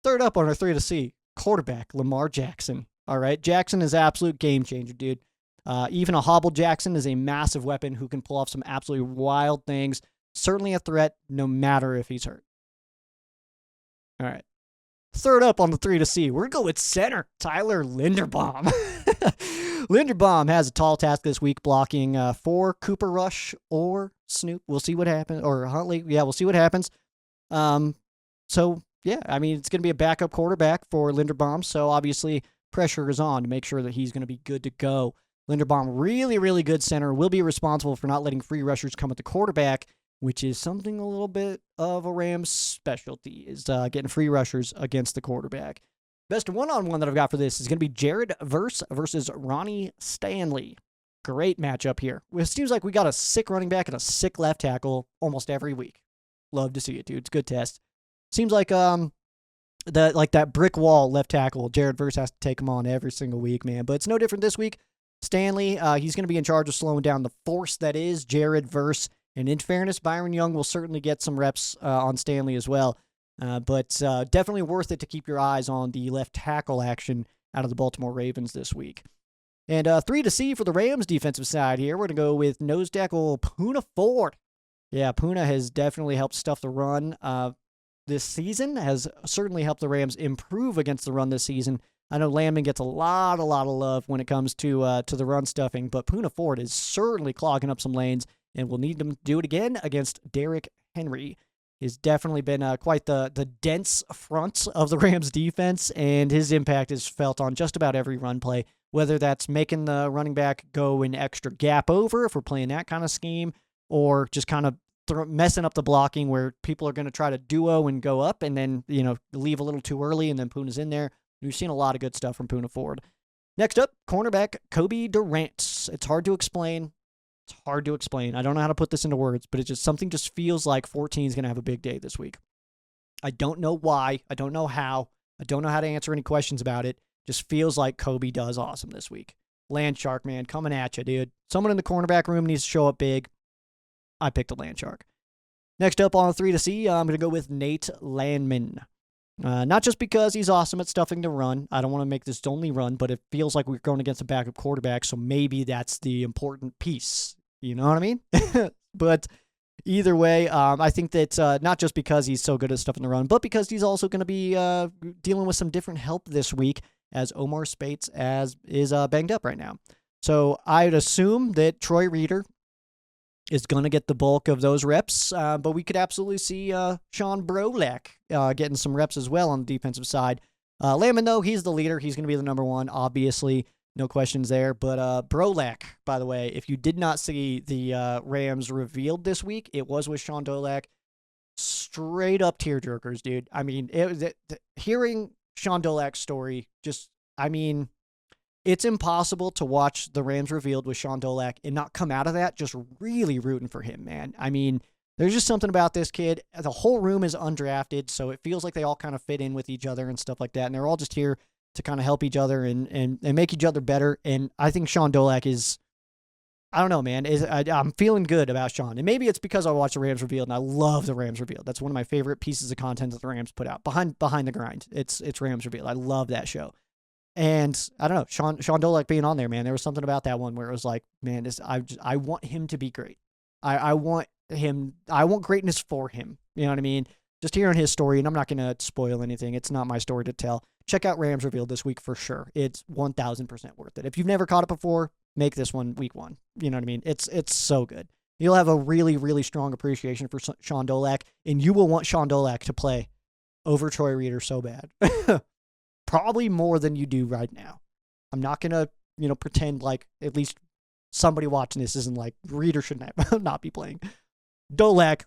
Third up on our 3 to see, quarterback Lamar Jackson. All right. Jackson is an absolute game changer, dude. Even a hobbled Jackson is a massive weapon who can pull off some absolutely wild things. Certainly a threat, no matter if he's hurt. All right. Third up on the 3 to C, we're going to go with center, Tyler Linderbaum. Linderbaum has a tall task this week blocking for Cooper Rush or Snoop. We'll see what happens. Or Huntley. Yeah, we'll see what happens. So, yeah, I mean, it's going to be a backup quarterback for Linderbaum. So, obviously, pressure is on to make sure that he's going to be good to go. Linderbaum, really, really good center, will be responsible for not letting free rushers come at the quarterback, which is something a little bit of a Rams specialty, is getting free rushers against the quarterback. Best one-on-one that I've got for this is going to be Jared Verse versus Ronnie Stanley. Great matchup here. It seems like we got a sick running back and a sick left tackle almost every week. Love to see it, dude. It's a good test. Seems like that brick wall left tackle, Jared Verse has to take him on every single week, man. But it's no different this week. Stanley, he's going to be in charge of slowing down the force that is Jared Verse. And in fairness, Byron Young will certainly get some reps on Stanley as well. But definitely worth it to keep your eyes on the left tackle action out of the Baltimore Ravens this week. And 3 to C for the Rams defensive side here. We're going to go with nose tackle Tuna Ford. Yeah, Tuna has definitely helped stuff the run this season, has certainly helped the Rams improve against the run this season. I know Landman gets a lot of love when it comes to the run stuffing, but Tuna Ford is certainly clogging up some lanes and will need them to do it again against Derrick Henry. He's definitely been quite the dense front of the Rams defense, and his impact is felt on just about every run play, whether that's making the running back go an extra gap over if we're playing that kind of scheme, or just kind of messing up the blocking where people are going to try to duo and go up and then, leave a little too early and then Puna's in there. We've seen a lot of good stuff from Tuna Ford. Next up, cornerback Kobe Durant. It's hard to explain. I don't know how to put this into words, but something just feels like 14 is going to have a big day this week. I don't know why. I don't know how. I don't know how to answer any questions about it. Just feels like Kobe does awesome this week. Land Shark, man, coming at you, dude. Someone in the cornerback room needs to show up big. I picked a Land Shark. Next up on the 3 to C, I'm going to go with Nate Landman. Not just because he's awesome at stuffing the run. I don't want to make this only run, but it feels like we're going against a backup quarterback, so maybe that's the important piece. You know what I mean? But either way, I think that not just because he's so good at stuffing the run, but because he's also going to be dealing with some different help this week, as Omar Spates is banged up right now. So I'd assume that Troy Reeder is going to get the bulk of those reps, but we could absolutely see Sean Brolak getting some reps as well on the defensive side. Landman, though, he's the leader. He's going to be the number one, obviously. No questions there. But Brolak, by the way, if you did not see the Rams revealed this week, it was with Sean Dolak. Straight up tearjerkers, dude. I mean, hearing Sean Dolak's story, it's impossible to watch the Rams revealed with Sean Dolak and not come out of that just really rooting for him, man. I mean, there's just something about this kid. The whole room is undrafted, so it feels like they all kind of fit in with each other and stuff like that, and they're all just here to kind of help each other and make each other better. And I think Sean Dolak is, I don't know, man. I'm feeling good about Sean. And maybe it's because I watched the Rams Revealed, and I love the Rams Revealed. That's one of my favorite pieces of content that the Rams put out. Behind the grind, it's Rams Revealed. I love that show. And I don't know, Sean Dolak being on there, man, there was something about that one where it was like, man, I want him to be great. I want greatness for him. You know what I mean? Just hearing his story, and I'm not going to spoil anything. It's not my story to tell. Check out Rams Revealed this week for sure. It's 1,000% worth it. If you've never caught it before, make this one week one. You know what I mean? It's so good. You'll have a really, really strong appreciation for Sean Dolak, and you will want Sean Dolak to play over Troy Reeder so bad. Probably more than you do right now. I'm not going to, pretend like at least somebody watching this isn't like, Reeder should not be playing. Dolak,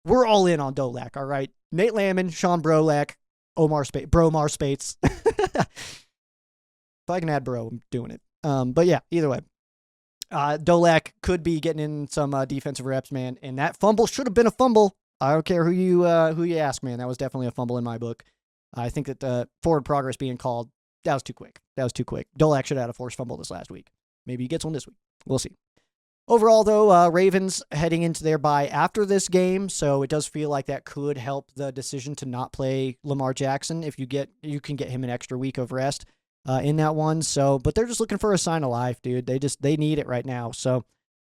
we're all in on Dolak, all right? Nate Landman, Sean Brolak, Bromar Spates. If I can add bro, I'm doing it. But yeah, either way. Dolak could be getting in some defensive reps, man, and that fumble should have been a fumble. I don't care who you ask, man. That was definitely a fumble in my book. I think that the forward progress being called, that was too quick. Dolak should have had a forced fumble this last week. Maybe he gets one this week. We'll see. Overall, though, Ravens heading into their bye after this game, so it does feel like that could help the decision to not play Lamar Jackson if you can get him an extra week of rest in that one. So, but they're just looking for a sign of life, dude. They need it right now. So,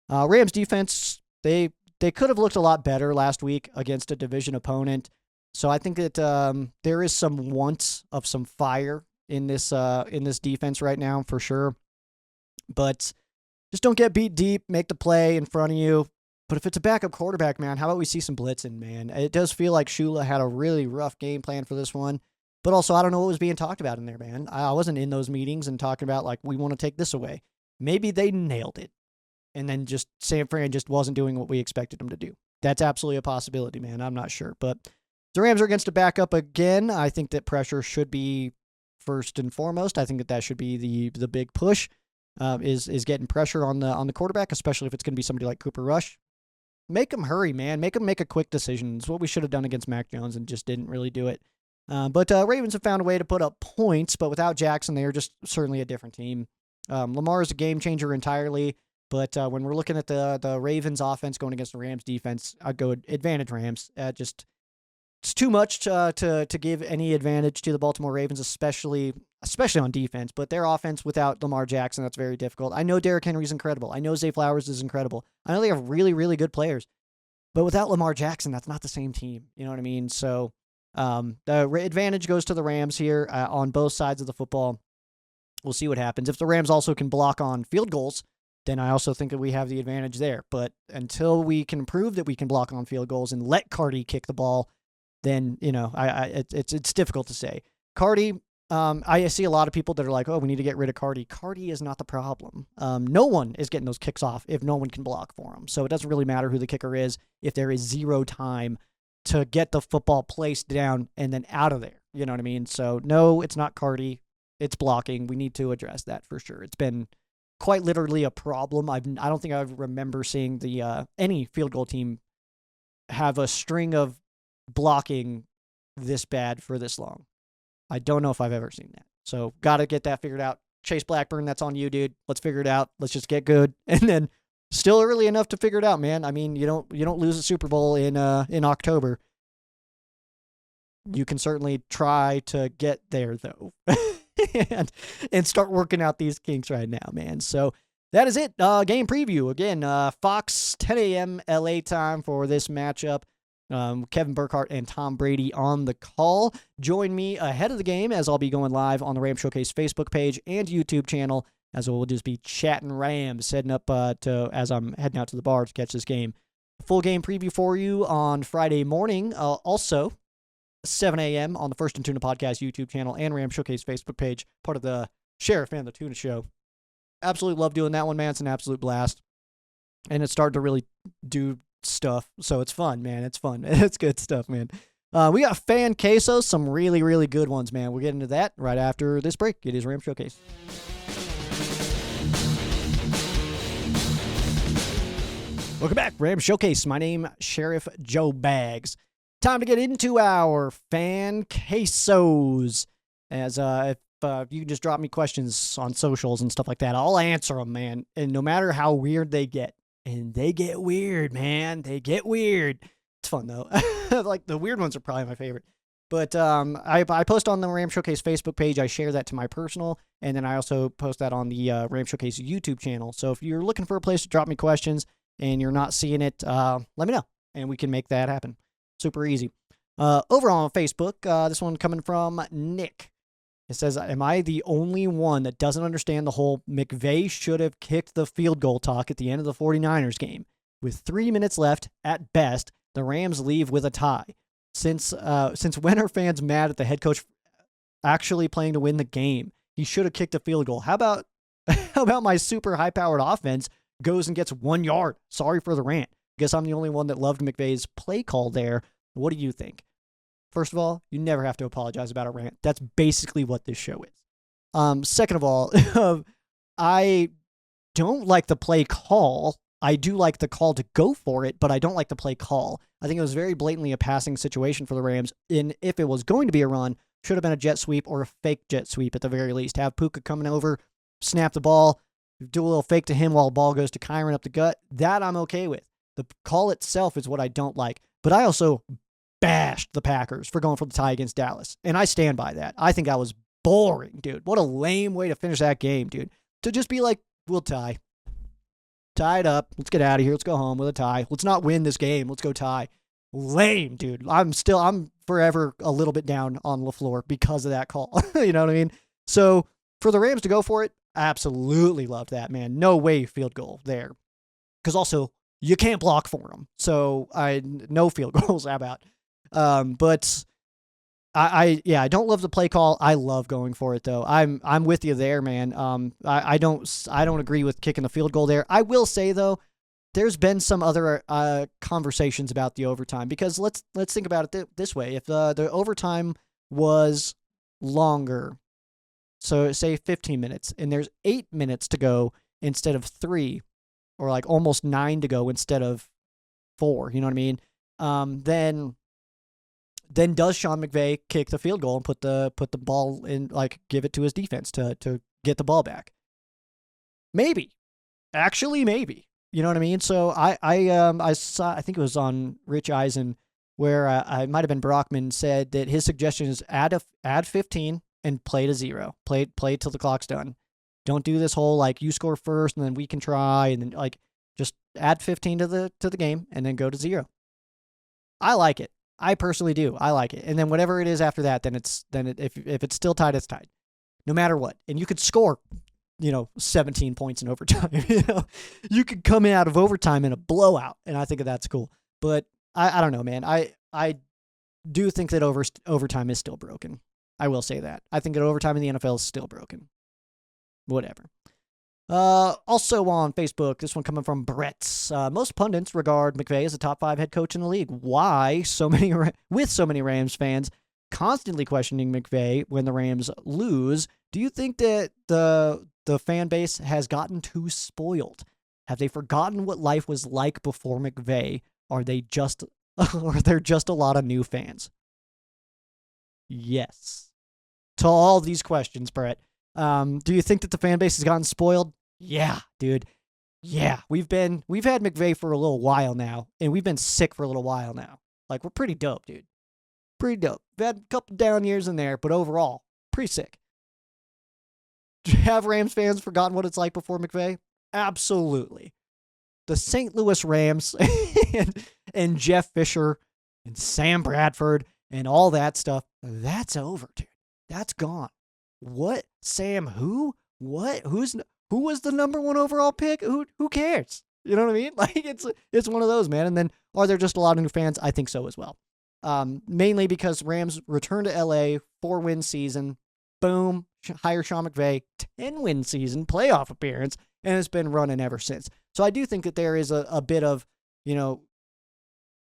Rams defense, they could have looked a lot better last week against a division opponent. So I think that there is some want of some fire in this defense right now for sure. But just don't get beat deep, make the play in front of you. But if it's a backup quarterback, man, how about we see some blitzing, man? It does feel like Shula had a really rough game plan for this one. But also, I don't know what was being talked about in there, man. I wasn't in those meetings and talking about, like, we want to take this away. Maybe they nailed it. And then just San Fran just wasn't doing what we expected them to do. That's absolutely a possibility, man. I'm not sure. But the Rams are against a backup again. I think that pressure should be first and foremost. I think that should be the big push, is getting pressure on the quarterback, especially if it's going to be somebody like Cooper Rush. Make them hurry, man. Make them make a quick decision. It's what we should have done against Mac Jones and just didn't really do it. But Ravens have found a way to put up points, but without Jackson, they are just certainly a different team. Lamar is a game changer entirely, but when we're looking at the Ravens offense going against the Rams defense, I'd go advantage Rams. It's too much to give any advantage to the Baltimore Ravens, especially on defense. But their offense without Lamar Jackson, that's very difficult. I know Derrick Henry's incredible. I know Zay Flowers is incredible. I know they have really, really good players. But without Lamar Jackson, that's not the same team. You know what I mean? So the advantage goes to the Rams here on both sides of the football. We'll see what happens. If the Rams also can block on field goals, then I also think that we have the advantage there. But until we can prove that we can block on field goals and let Cardi kick the ball, then, it's difficult to say. Cardi, I see a lot of people that are like, oh, we need to get rid of Cardi. Cardi is not the problem. No one is getting those kicks off if no one can block for them. So it doesn't really matter who the kicker is if there is zero time to get the football placed down and then out of there. You know what I mean? So no, it's not Cardi. It's blocking. We need to address that for sure. It's been quite literally a problem. I don't think I remember seeing any field goal team have a string of blocking this bad for this long. I don't know if I've ever seen that. So got to get that figured out. Chase Blackburn, that's on you, dude. Let's figure it out. Let's just get good. And then still early enough to figure it out, man. I mean, you don't lose a Super Bowl in October. You can certainly try to get there though. and start working out these kinks right now, man. So that is it. Game preview. Again, Fox, 10 a.m. LA time for this matchup. Kevin Burkhardt and Tom Brady on the call. Join me ahead of the game as I'll be going live on the Rams Showcase Facebook page and YouTube channel, as we'll just be chatting Rams, heading up as I'm heading out to the bar to catch this game. Full game preview for you on Friday morning. Also, 7 a.m. on the First and Tuna Podcast YouTube channel and Rams Showcase Facebook page, part of the Sheriff and the Tuna Show. Absolutely love doing that one, man. It's an absolute blast. And it's starting to really do stuff, so it's fun, man. It's fun. It's good stuff, man. We got fan quesos, some really, really good ones, man. We'll get into that right after this break. It is Ram Showcase. Welcome back, Ram Showcase. My name, Sheriff Joe Bags. Time to get into our fan quesos. As if you can just drop me questions on socials and stuff like that, I'll answer them, man. And no matter how weird they get. And they get weird, man. They get weird. It's fun, though. Like, the weird ones are probably my favorite. But I post on the Ram Showcase Facebook page. I share that to my personal. And then I also post that on the Ram Showcase YouTube channel. So if you're looking for a place to drop me questions and you're not seeing it, let me know. And we can make that happen. Super easy. Over on Facebook, this one coming from Nick. It says, am I the only one that doesn't understand the whole McVay should have kicked the field goal talk at the end of the 49ers game? With 3 minutes left, at best, the Rams leave with a tie. Since when are fans mad at the head coach actually playing to win the game? He should have kicked a field goal. How about my super high-powered offense goes and gets 1 yard? Sorry for the rant. Guess I'm the only one that loved McVay's play call there. What do you think? First of all, you never have to apologize about a rant. That's basically what this show is. Second of all, I don't like the play call. I do like the call to go for it, but I don't like the play call. I think it was very blatantly a passing situation for the Rams. And if it was going to be a run, should have been a jet sweep or a fake jet sweep at the very least. Have Puka coming over, snap the ball, do a little fake to him while the ball goes to Kyron up the gut. That I'm okay with. The call itself is what I don't like. But I also bashed the Packers for going for the tie against Dallas. And I stand by that. I think that was boring, dude. What a lame way to finish that game, dude. To just be like, we'll tie. Tie it up. Let's get out of here. Let's go home with a tie. Let's not win this game. Let's go tie. lame, dude. I'm forever a little bit down on LaFleur because of that call. You know what I mean? So for the Rams to go for it, I absolutely loved that, man. No way field goal there. Because also, you can't block for them. So no field goals. How about? But I don't love the play call. I love going for it though. I'm with you there, man. I don't agree with kicking the field goal there. I will say though, there's been some other conversations about the overtime, because let's think about it this way. If the overtime was longer, so say 15 minutes, and there's 8 minutes to go instead of 3, or like almost 9 to go instead of 4, you know what I mean? Then does Sean McVay kick the field goal and put the ball in, like give it to his defense to get the ball back? Maybe. Actually, maybe. You know what I mean? So I saw, I think it was on Rich Eisen, where I might have been Brockman, said that his suggestion is add 15 and play to 0. Play till the clock's done. Don't do this whole like you score first and then we can try, and then like just add 15 to the game and then go to 0. I like it. I personally do. I like it. And then whatever it is after that, if it's still tied, it's tied, no matter what. And you could score, 17 points in overtime. You could come out of overtime in a blowout, and I think that's cool. But I don't know, man. I do think that overtime is still broken. I will say that. I think that overtime in the NFL is still broken. Whatever. Also on Facebook, this one coming from Brett. Most pundits regard McVay as a top 5 head coach in the league. Why with so many Rams fans constantly questioning McVay when the Rams lose? Do you think that the fan base has gotten too spoiled? Have they forgotten what life was like before McVay? Are there just a lot of new fans? Yes. To all these questions, Brett. Do you think that the fan base has gotten spoiled? Yeah, dude. Yeah, we've had McVay for a little while now, and we've been sick for a little while now. Like, we're pretty dope, dude. Pretty dope. We've had a couple down years in there, but overall, pretty sick. Have Rams fans forgotten what it's like before McVay? Absolutely. The St. Louis Rams and Jeff Fisher and Sam Bradford and all that stuff, that's over, dude. That's gone. What? Sam who? What? Who was the number 1 overall pick? Who cares? You know what I mean? Like, it's one of those, man. And then, are there just a lot of new fans? I think so as well. Mainly because Rams return to LA, 4-win season. Boom. Hire Sean McVay, 10-win season, playoff appearance, and it's been running ever since. So I do think that there is a bit of,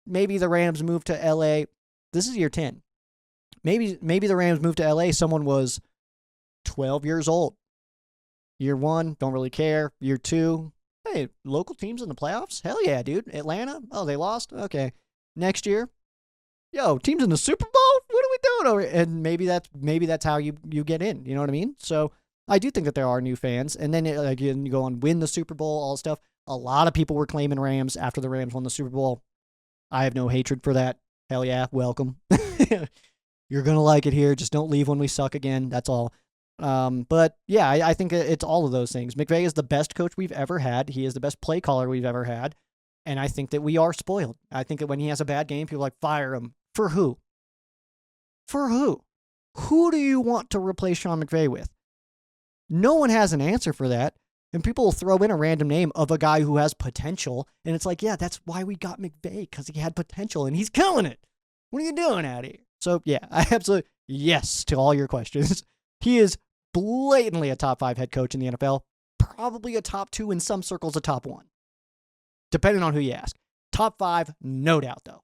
maybe the Rams moved to LA. This is year 10. Maybe the Rams moved to LA. Someone was 12 years old. Year 1, don't really care. Year 2, hey, local teams in the playoffs? Hell yeah, dude. Atlanta? Oh, they lost? Okay. Next year, yo, teams in the Super Bowl? What are we doing over here? And maybe that's how you get in. You know what I mean? So I do think that there are new fans. And then again, you go on, win the Super Bowl, all stuff. A lot of people were claiming Rams after the Rams won the Super Bowl. I have no hatred for that. Hell yeah, welcome. You're going to like it here. Just don't leave when we suck again. That's all. But yeah, I think it's all of those things. McVay is the best coach we've ever had. He is the best play caller we've ever had. And I think that we are spoiled. I think that when he has a bad game, people are like, fire him. For who? For who? Who do you want to replace Sean McVay with? No one has an answer for that. And people will throw in a random name of a guy who has potential. And it's like, yeah, that's why we got McVay, because he had potential and he's killing it. What are you doing out here? So yeah, I absolutely, yes to all your questions. He is blatantly a top 5 head coach in the NFL. Probably a top 2, in some circles a top 1. Depending on who you ask. Top 5, no doubt though.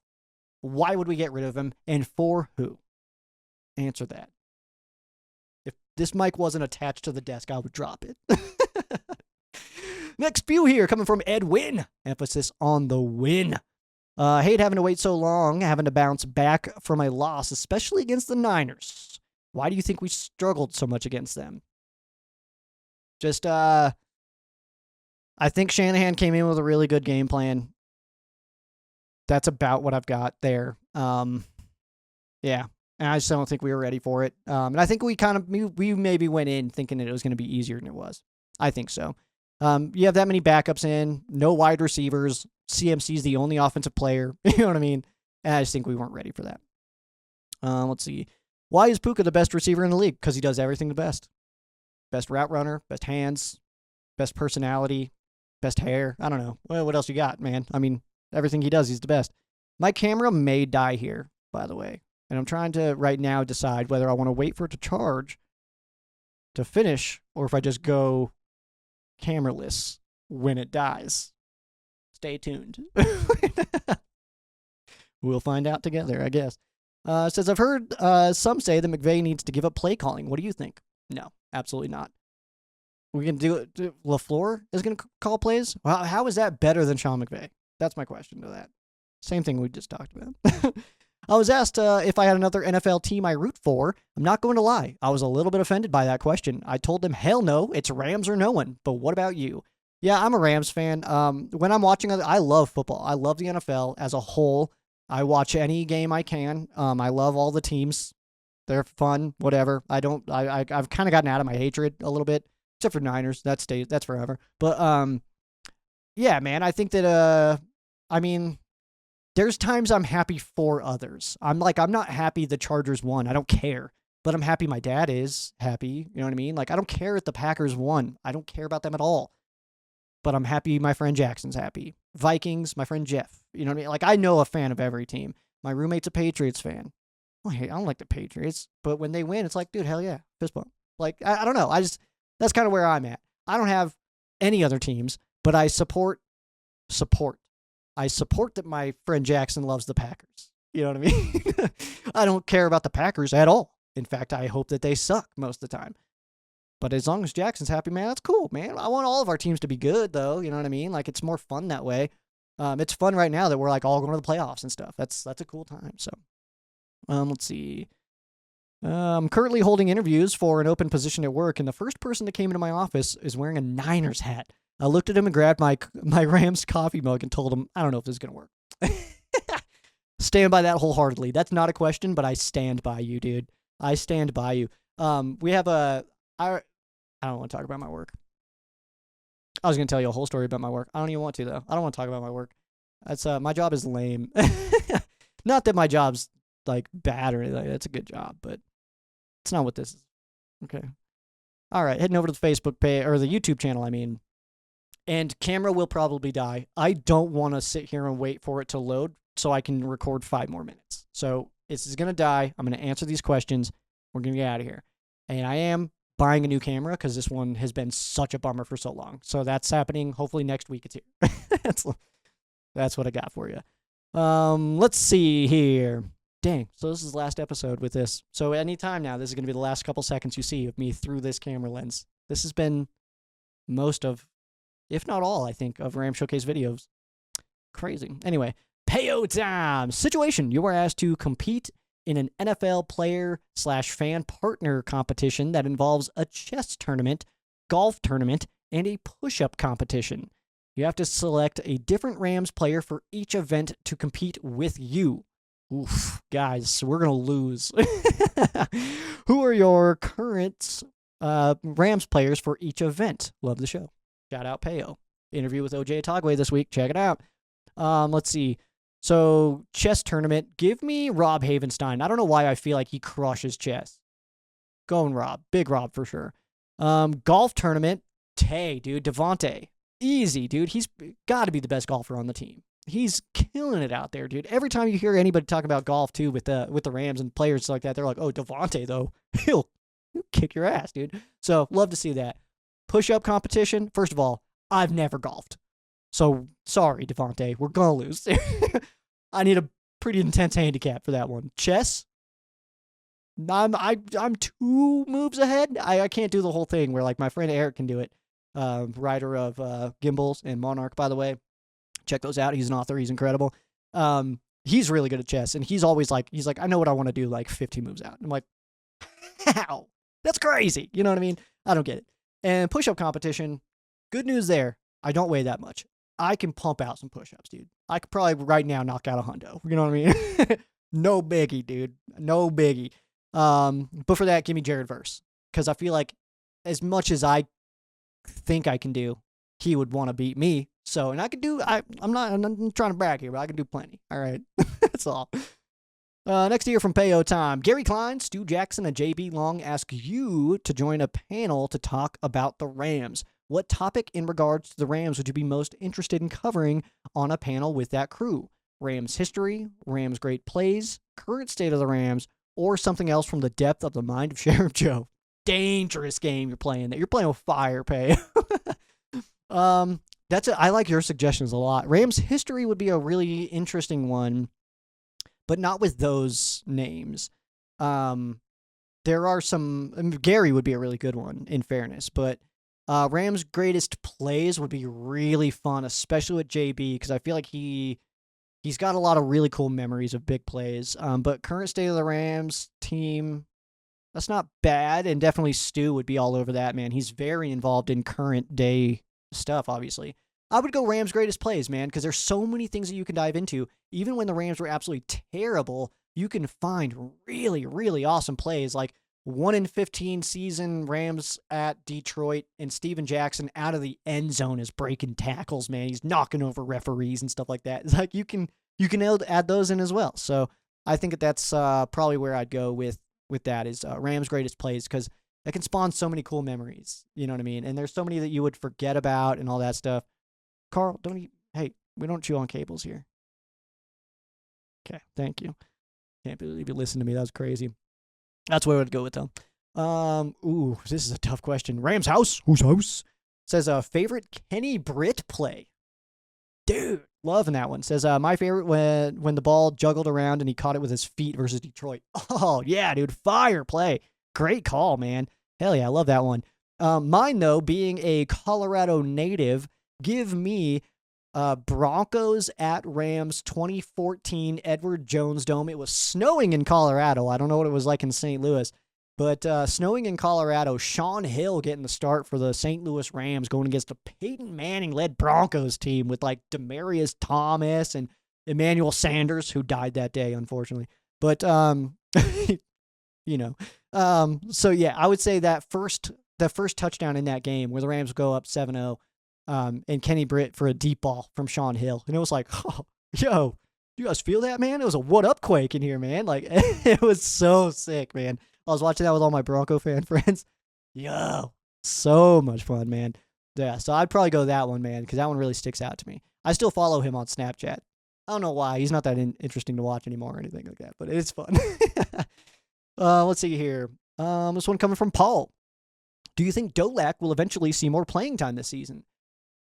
Why would we get rid of him, and for who? Answer that. If this mic wasn't attached to the desk, I would drop it. Next few here coming from Ed Wynn. Emphasis on the win. Hate having to wait so long, having to bounce back from a loss, especially against the Niners. Why do you think we struggled so much against them? Just, I think Shanahan came in with a really good game plan. That's about what I've got there. Yeah. And I just don't think we were ready for it. And I think we maybe went in thinking that it was going to be easier than it was. I think so. You have that many backups in, no wide receivers. CMC's the only offensive player. You know what I mean? And I just think we weren't ready for that. Let's see. Why is Puka the best receiver in the league? Because he does everything the best. Best route runner, best hands, best personality, best hair. I don't know. Well, what else you got, man? I mean, everything he does, he's the best. My camera may die here, by the way. And I'm trying to right now decide whether I want to wait for it to charge to finish or if I just go cameraless when it dies. Stay tuned. We'll find out together, I guess. Says, I've heard some say that McVay needs to give up play calling. What do you think? No, absolutely not. We can do it. LaFleur is going to call plays? Well, how is that better than Sean McVay? That's my question to that. Same thing we just talked about. I was asked if I had another NFL team I root for. I'm not going to lie. I was a little bit offended by that question. I told them, hell no, it's Rams or no one. But what about you? Yeah, I'm a Rams fan. When I'm watching, I love football. I love the NFL as a whole. I watch any game I can. I love all the teams. They're fun, whatever. I've kind of gotten out of my hatred a little bit, except for Niners. That's forever. But yeah, man, I think that there's times I'm happy for others. I'm not happy the Chargers won. I don't care. But I'm happy my dad is happy. You know what I mean? Like, I don't care if the Packers won. I don't care about them at all. But I'm happy my friend Jackson's happy. Vikings, my friend Jeff. You know what I mean? Like, I know a fan of every team. My roommate's a Patriots fan. Well, hey, I don't like the Patriots. But when they win, it's like, dude, hell yeah. Fist bump. Like, I don't know. That's kind of where I'm at. I don't have any other teams, but I support. I support that my friend Jackson loves the Packers. You know what I mean? I don't care about the Packers at all. In fact, I hope that they suck most of the time. But as long as Jackson's happy, man, that's cool, man. I want all of our teams to be good, though. You know what I mean? Like, it's more fun that way. It's fun right now that we're, like, all going to the playoffs and stuff. That's a cool time. So, let's see. I'm currently holding interviews for an open position at work, and the first person that came into my office is wearing a Niners hat. I looked at him and grabbed my Rams coffee mug and told him, I don't know if this is going to work. Stand by that wholeheartedly. That's not a question, but I stand by you, dude. I stand by you. We have I don't want to talk about my work. I was going to tell you a whole story about my work. I don't even want to, though. I don't want to talk about my work. That's my job is lame. Not that my job's, like, bad or anything. It's a good job, but it's not what this is. Okay. All right, heading over to the Facebook page, or the YouTube channel, I mean. And camera will probably die. I don't want to sit here and wait for it to load so I can record 5 more minutes. So this is going to die. I'm going to answer these questions. We're going to get out of here. And I am buying a new camera because this one has been such a bummer for so long. So that's happening. Hopefully next week it's here. That's what I got for you. Let's see here. Dang. So this is the last episode with this. So anytime now, this is going to be the last couple seconds you see of me through this camera lens. This has been most of, if not all, I think, of Ram Showcase videos. Crazy. Anyway, payo time. Situation. You were asked to compete in an NFL player/fan partner competition that involves a chess tournament, golf tournament, and a push-up competition. You have to select a different Rams player for each event to compete with you. Oof, guys, we're going to lose. Who are your current Rams players for each event? Love the show. Shout out Payo. Interview with OJ Atagwe this week. Check it out. Let's see. So, chess tournament. Give me Rob Havenstein. I don't know why I feel like he crushes chess. Going Rob. Big Rob for sure. Golf tournament. Tay, dude. Devontae. Easy, dude. He's got to be the best golfer on the team. He's killing it out there, dude. Every time you hear anybody talk about golf, too, with the Rams and players like that, they're like, oh, Devontae, though. He'll kick your ass, dude. So, love to see that. Push-up competition. First of all, I've never golfed. So, sorry, Devontae. We're going to lose. I need a pretty intense handicap for that one. Chess. I'm 2 moves ahead. I can't do the whole thing where, like, my friend Eric can do it. Writer of Gimbals and Monarch, by the way. Check those out. He's an author. He's incredible. He's really good at chess, and he's always like, I know what I want to do, like, 50 moves out. I'm like, how? That's crazy. You know what I mean? I don't get it. And push-up competition, good news there. I don't weigh that much. I can pump out some push-ups, dude. I could probably right now knock out a hundo. You know what I mean? No biggie, dude. No biggie. But for that, give me Jared Verse. Because I feel like as much as I think I can do, he would want to beat me. So, and I could do, I'm not trying to brag here, but I can do plenty. All right. That's all. Next year from Payo Time, Gary Klein, Stu Jackson, and JB Long ask you to join a panel to talk about the Rams. What topic in regards to the Rams would you be most interested in covering on a panel with that crew? Rams history, Rams great plays, current state of the Rams, or something else from the depth of the mind of Sheriff Joe? Dangerous game you're playing there. You're playing with fire, Pay. That's it. I like your suggestions a lot. Rams history would be a really interesting one, but not with those names. There are some. Gary would be a really good one, in fairness, but Rams greatest plays would be really fun, especially with JB, because I feel like he's got a lot of really cool memories of big plays. But current state of the Rams team, that's not bad, and definitely Stu would be all over that, man. He's very involved in current day stuff, obviously. I would go Rams greatest plays, man, because there's so many things that you can dive into. Even when the Rams were absolutely terrible, you can find really, really awesome plays, like 1-15 season Rams at Detroit, and Steven Jackson out of the end zone is breaking tackles, man. He's knocking over referees and stuff like that. It's like you can add those in as well. So I think that's probably where I'd go with that is Rams greatest plays, because that can spawn so many cool memories. You know what I mean? And there's so many that you would forget about and all that stuff. Carl, hey, we don't chew on cables here. Okay, thank you. Can't believe you listened to me. That was crazy. That's where I would go with them. Ooh, this is a tough question. Rams house? Whose house? Says, favorite Kenny Britt play? Dude, loving that one. Says, my favorite when the ball juggled around and he caught it with his feet versus Detroit. Oh, yeah, dude, fire play. Great call, man. Hell yeah, I love that one. Mine, though, being a Colorado native, give me Broncos at Rams 2014 Edward Jones Dome. It was snowing in Colorado. I don't know what it was like in St. Louis, but snowing in Colorado. Sean Hill getting the start for the St. Louis Rams going against a Peyton Manning-led Broncos team with like Demaryius Thomas and Emmanuel Sanders, who died that day, unfortunately. But, you know. So, yeah, I would say the first touchdown in that game where the Rams go up 7-0, and Kenny Britt for a deep ball from Sean Hill. And it was like, oh, yo, you guys feel that, man? It was a what-up quake in here, man. Like, it was so sick, man. I was watching that with all my Bronco fan friends. Yo, so much fun, man. Yeah, so I'd probably go that one, man, because that one really sticks out to me. I still follow him on Snapchat. I don't know why. He's not that interesting to watch anymore or anything like that, but it's fun. Let's see here. This one coming from Paul. Do you think Dolak will eventually see more playing time this season?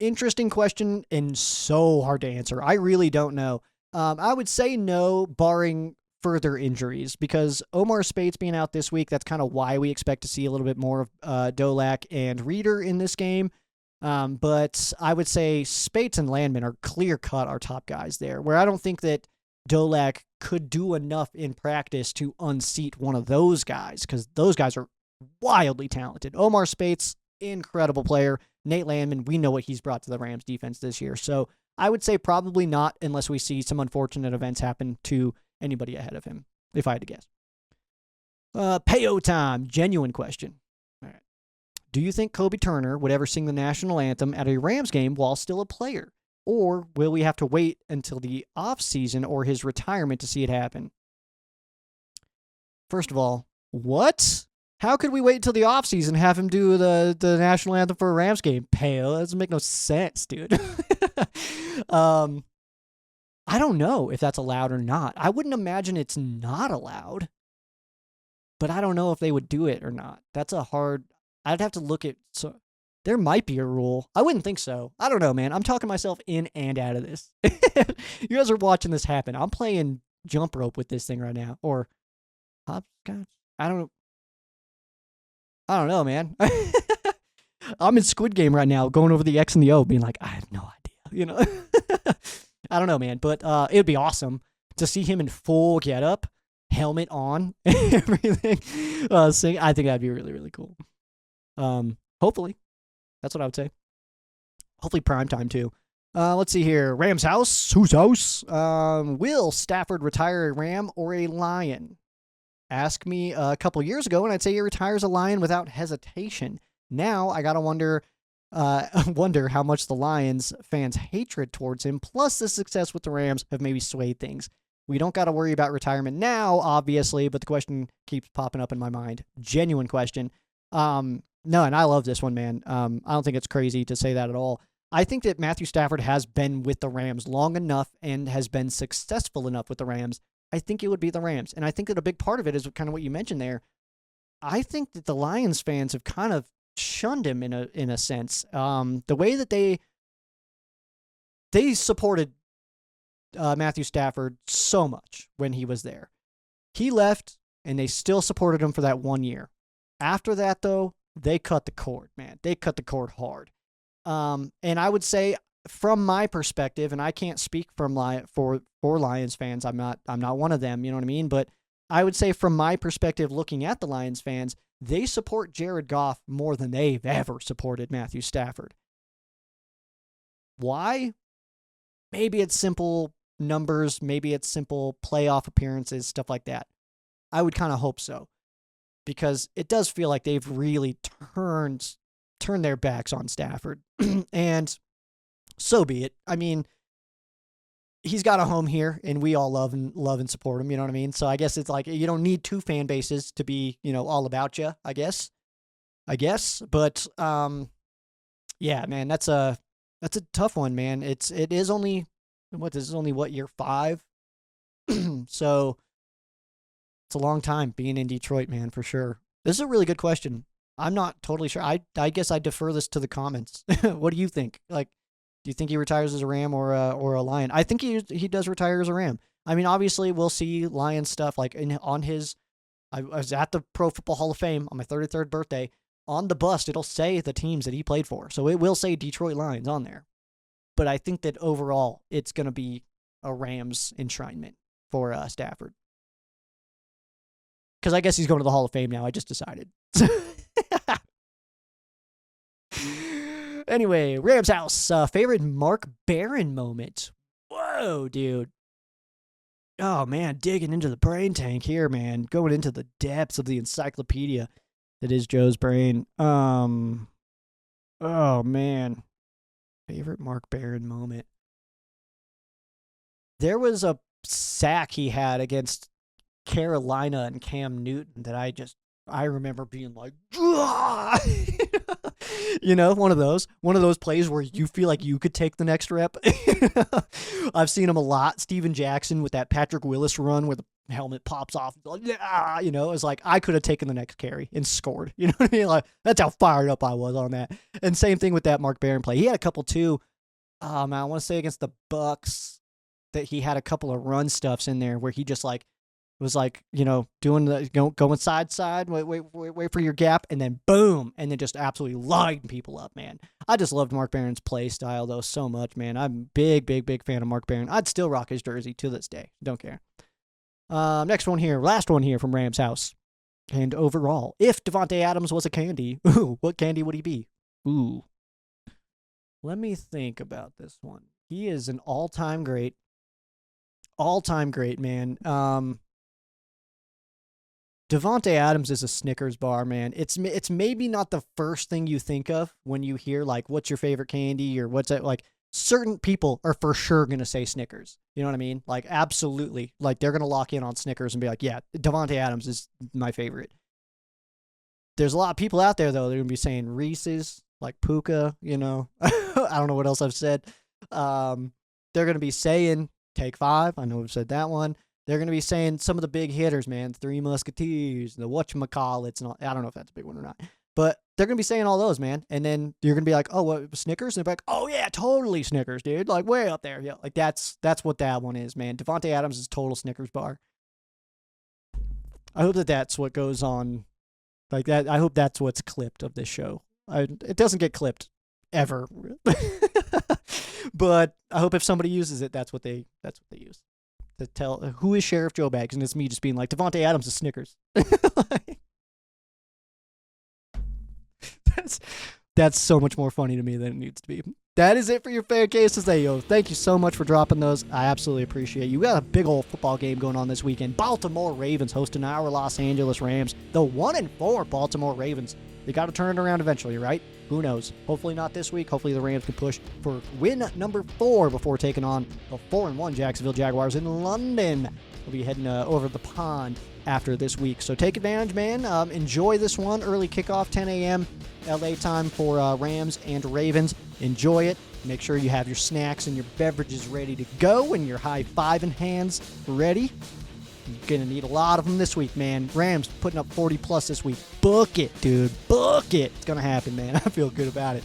Interesting question and so hard to answer. I really don't know. I would say no, barring further injuries, because Omar Spates being out this week, that's kind of why we expect to see a little bit more of Dolak and Reeder in this game. But I would say Spates and Landman are clear-cut our top guys there, where I don't think that Dolak could do enough in practice to unseat one of those guys, because those guys are wildly talented. Omar Spates, incredible player. Nate Landman, we know what he's brought to the Rams defense this year. So I would say probably not, unless we see some unfortunate events happen to anybody ahead of him, if I had to guess. Payo time, genuine question. All right. Do you think Kobe Turner would ever sing the national anthem at a Rams game while still a player? Or will we have to wait until the offseason or his retirement to see it happen? First of all, what? How could we wait until the offseason and have him do the national anthem for a Rams game? Payo, that doesn't make no sense, dude. I don't know if that's allowed or not. I wouldn't imagine it's not allowed, but I don't know if they would do it or not. That's a hard... I'd have to look at... So there might be a rule. I wouldn't think so. I don't know, man. I'm talking myself in and out of this. You guys are watching this happen. I'm playing jump rope with this thing right now. Or hopscotch? I don't know, man. I'm in Squid Game right now, going over the X and the O, being like, I have no idea, you know? I don't know, man, but it would be awesome to see him in full getup, helmet on, everything, sing. I think that'd be really, really cool. Hopefully. That's what I would say. Hopefully prime time, too. Let's see here. Rams house? Whose house? Will Stafford retire a Ram or a Lion? Ask me a couple years ago, and I'd say he retires a Lion without hesitation. Now, I got to wonder, wonder how much the Lions fans' hatred towards him, plus the success with the Rams, have maybe swayed things. We don't got to worry about retirement now, obviously, but the question keeps popping up in my mind. Genuine question. No, and I love this one, man. I don't think it's crazy to say that at all. I think that Matthew Stafford has been with the Rams long enough and has been successful enough with the Rams. I think it would be the Rams. And I think that a big part of it is kind of what you mentioned there. I think that the Lions fans have kind of shunned him in a sense. The way that they supported Matthew Stafford so much when he was there. He left, and they still supported him for that 1 year. After that, though, they cut the cord, man. They cut the cord hard. And I would say, from my perspective, and I can't speak for Lions fans. I'm not one of them. You know what I mean? But I would say, from my perspective, looking at the Lions fans, they support Jared Goff more than they've ever supported Matthew Stafford. Why? Maybe it's simple numbers. Maybe it's simple playoff appearances, stuff like that. I would kind of hope so, because it does feel like they've really turned their backs on Stafford. And so be it. I mean, he's got a home here, and we all love and support him. You know what I mean? So I guess it's like you don't need two fan bases to be, all about you. I guess. But yeah, man, that's a tough one, man. It is only year 5, so it's a long time being in Detroit, man, for sure. This is a really good question. I'm not totally sure. I guess I defer this to the comments. What do you think? Like, do you think he retires as a Ram or a Lion? I think he does retire as a Ram. I mean, obviously, we'll see Lion stuff like on his. I was at the Pro Football Hall of Fame on my 33rd birthday. On the bust, it'll say the teams that he played for, so it will say Detroit Lions on there. But I think that overall, it's going to be a Rams enshrinement for Stafford. Because I guess he's going to the Hall of Fame now. I just decided. Anyway, Rams house. Favorite Mark Barron moment. Whoa, dude. Oh, man. Digging into the brain tank here, man. Going into the depths of the encyclopedia that is Joe's brain. Oh, man. Favorite Mark Barron moment. There was a sack he had against Carolina and Cam Newton that I remember being like, one of those plays where you feel like you could take the next rep. I've seen him a lot. Steven Jackson with that Patrick Willis run where the helmet pops off. It's like I could have taken the next carry and scored. You know what I mean? Like, that's how fired up I was on that. And same thing with that Mark Barron play. He had a couple too. I want to say against the Bucks that he had a couple of run stuffs in there where he just like was like, doing the going side, wait for your gap, and then boom, and then just absolutely lighting people up, man. I just loved Mark Barron's play style though so much, man. I'm big fan of Mark Barron. I'd still rock his jersey to this day. Don't care. Last one here from Rams house. And overall, if Davante Adams was a candy, what candy would he be? Ooh. Let me think about this one. He is an all-time great. All-time great, man. Davante Adams is a Snickers bar, man. It's maybe not the first thing you think of when you hear, like, what's your favorite candy or what's that, like, certain people are for sure going to say Snickers. You know what I mean? Like, absolutely. Like, they're going to lock in on Snickers and be like, yeah, Davante Adams is my favorite. There's a lot of people out there, though, that are going to be saying Reese's, like Puka, I don't know what else I've said. They're going to be saying Take 5. I know we've said that one. They're going to be saying some of the big hitters, man. Three Musketeers, the whatchamacallits, and all. I don't know if that's a big one or not. But they're going to be saying all those, man. And then you're going to be like, oh, what, Snickers? And they're like, oh, yeah, totally Snickers, dude. Like, way up there. Yeah, like, that's what that one is, man. Davante Adams is total Snickers bar. I hope that's what goes on. Like, that. I hope that's what's clipped of this show. It doesn't get clipped ever. But I hope if somebody uses it, that's what they use. To tell who is Sheriff Joe Bags, and it's me just being like, Davante Adams is Snickers. That's so much more funny to me than it needs to be. That is it for your fan cases. Thank you so much for dropping those. I absolutely appreciate you. We got a big old football game going on this weekend. Baltimore Ravens hosting our Los Angeles Rams. The 1-4 Baltimore Ravens They got to turn it around eventually, right? Who knows? Hopefully not this week. Hopefully the Rams can push for win number 4 before taking on the 4-1 Jacksonville Jaguars in London. We'll be heading over the pond after this week. So take advantage, man. Enjoy this one. Early kickoff, 10 a.m. LA time for Rams and Ravens. Enjoy it. Make sure you have your snacks and your beverages ready to go and your high-fiving hands ready. You're going to need a lot of them this week, man. Rams putting up 40-plus this week. Book it, dude. Book it. It's going to happen, man. I feel good about it.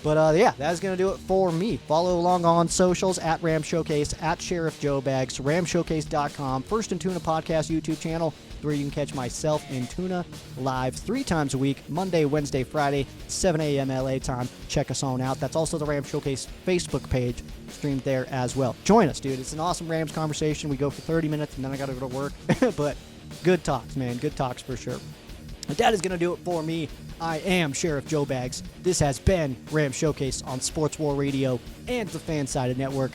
But, yeah, that's going to do it for me. Follow along on socials, at Ram Showcase, at Sheriff Joe Bags, ramshowcase.com, First and Tuna Podcast YouTube channel, where you can catch myself and Tuna live 3 times a week, Monday, Wednesday, Friday, 7 a.m. LA time. Check us on out. That's also the Ram Showcase Facebook page, streamed there as well. Join us, dude. It's an awesome Rams conversation. We go for 30 minutes, and then I got to go to work. But good talks, man. Good talks for sure. But that is going to do it for me. I am Sheriff Joe Bags. This has been Ram Showcase on Sports War Radio and the Fansided Network.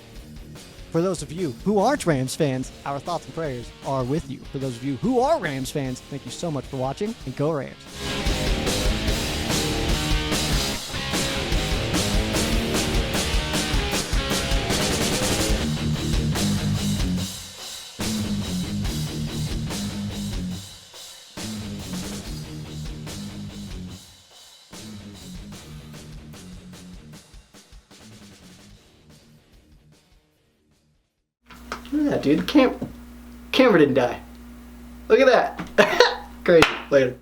For those of you who aren't Rams fans, our thoughts and prayers are with you. For those of you who are Rams fans, thank you so much for watching, and go Rams. Look at that, dude. The camera didn't die. Look at that. Crazy. Later.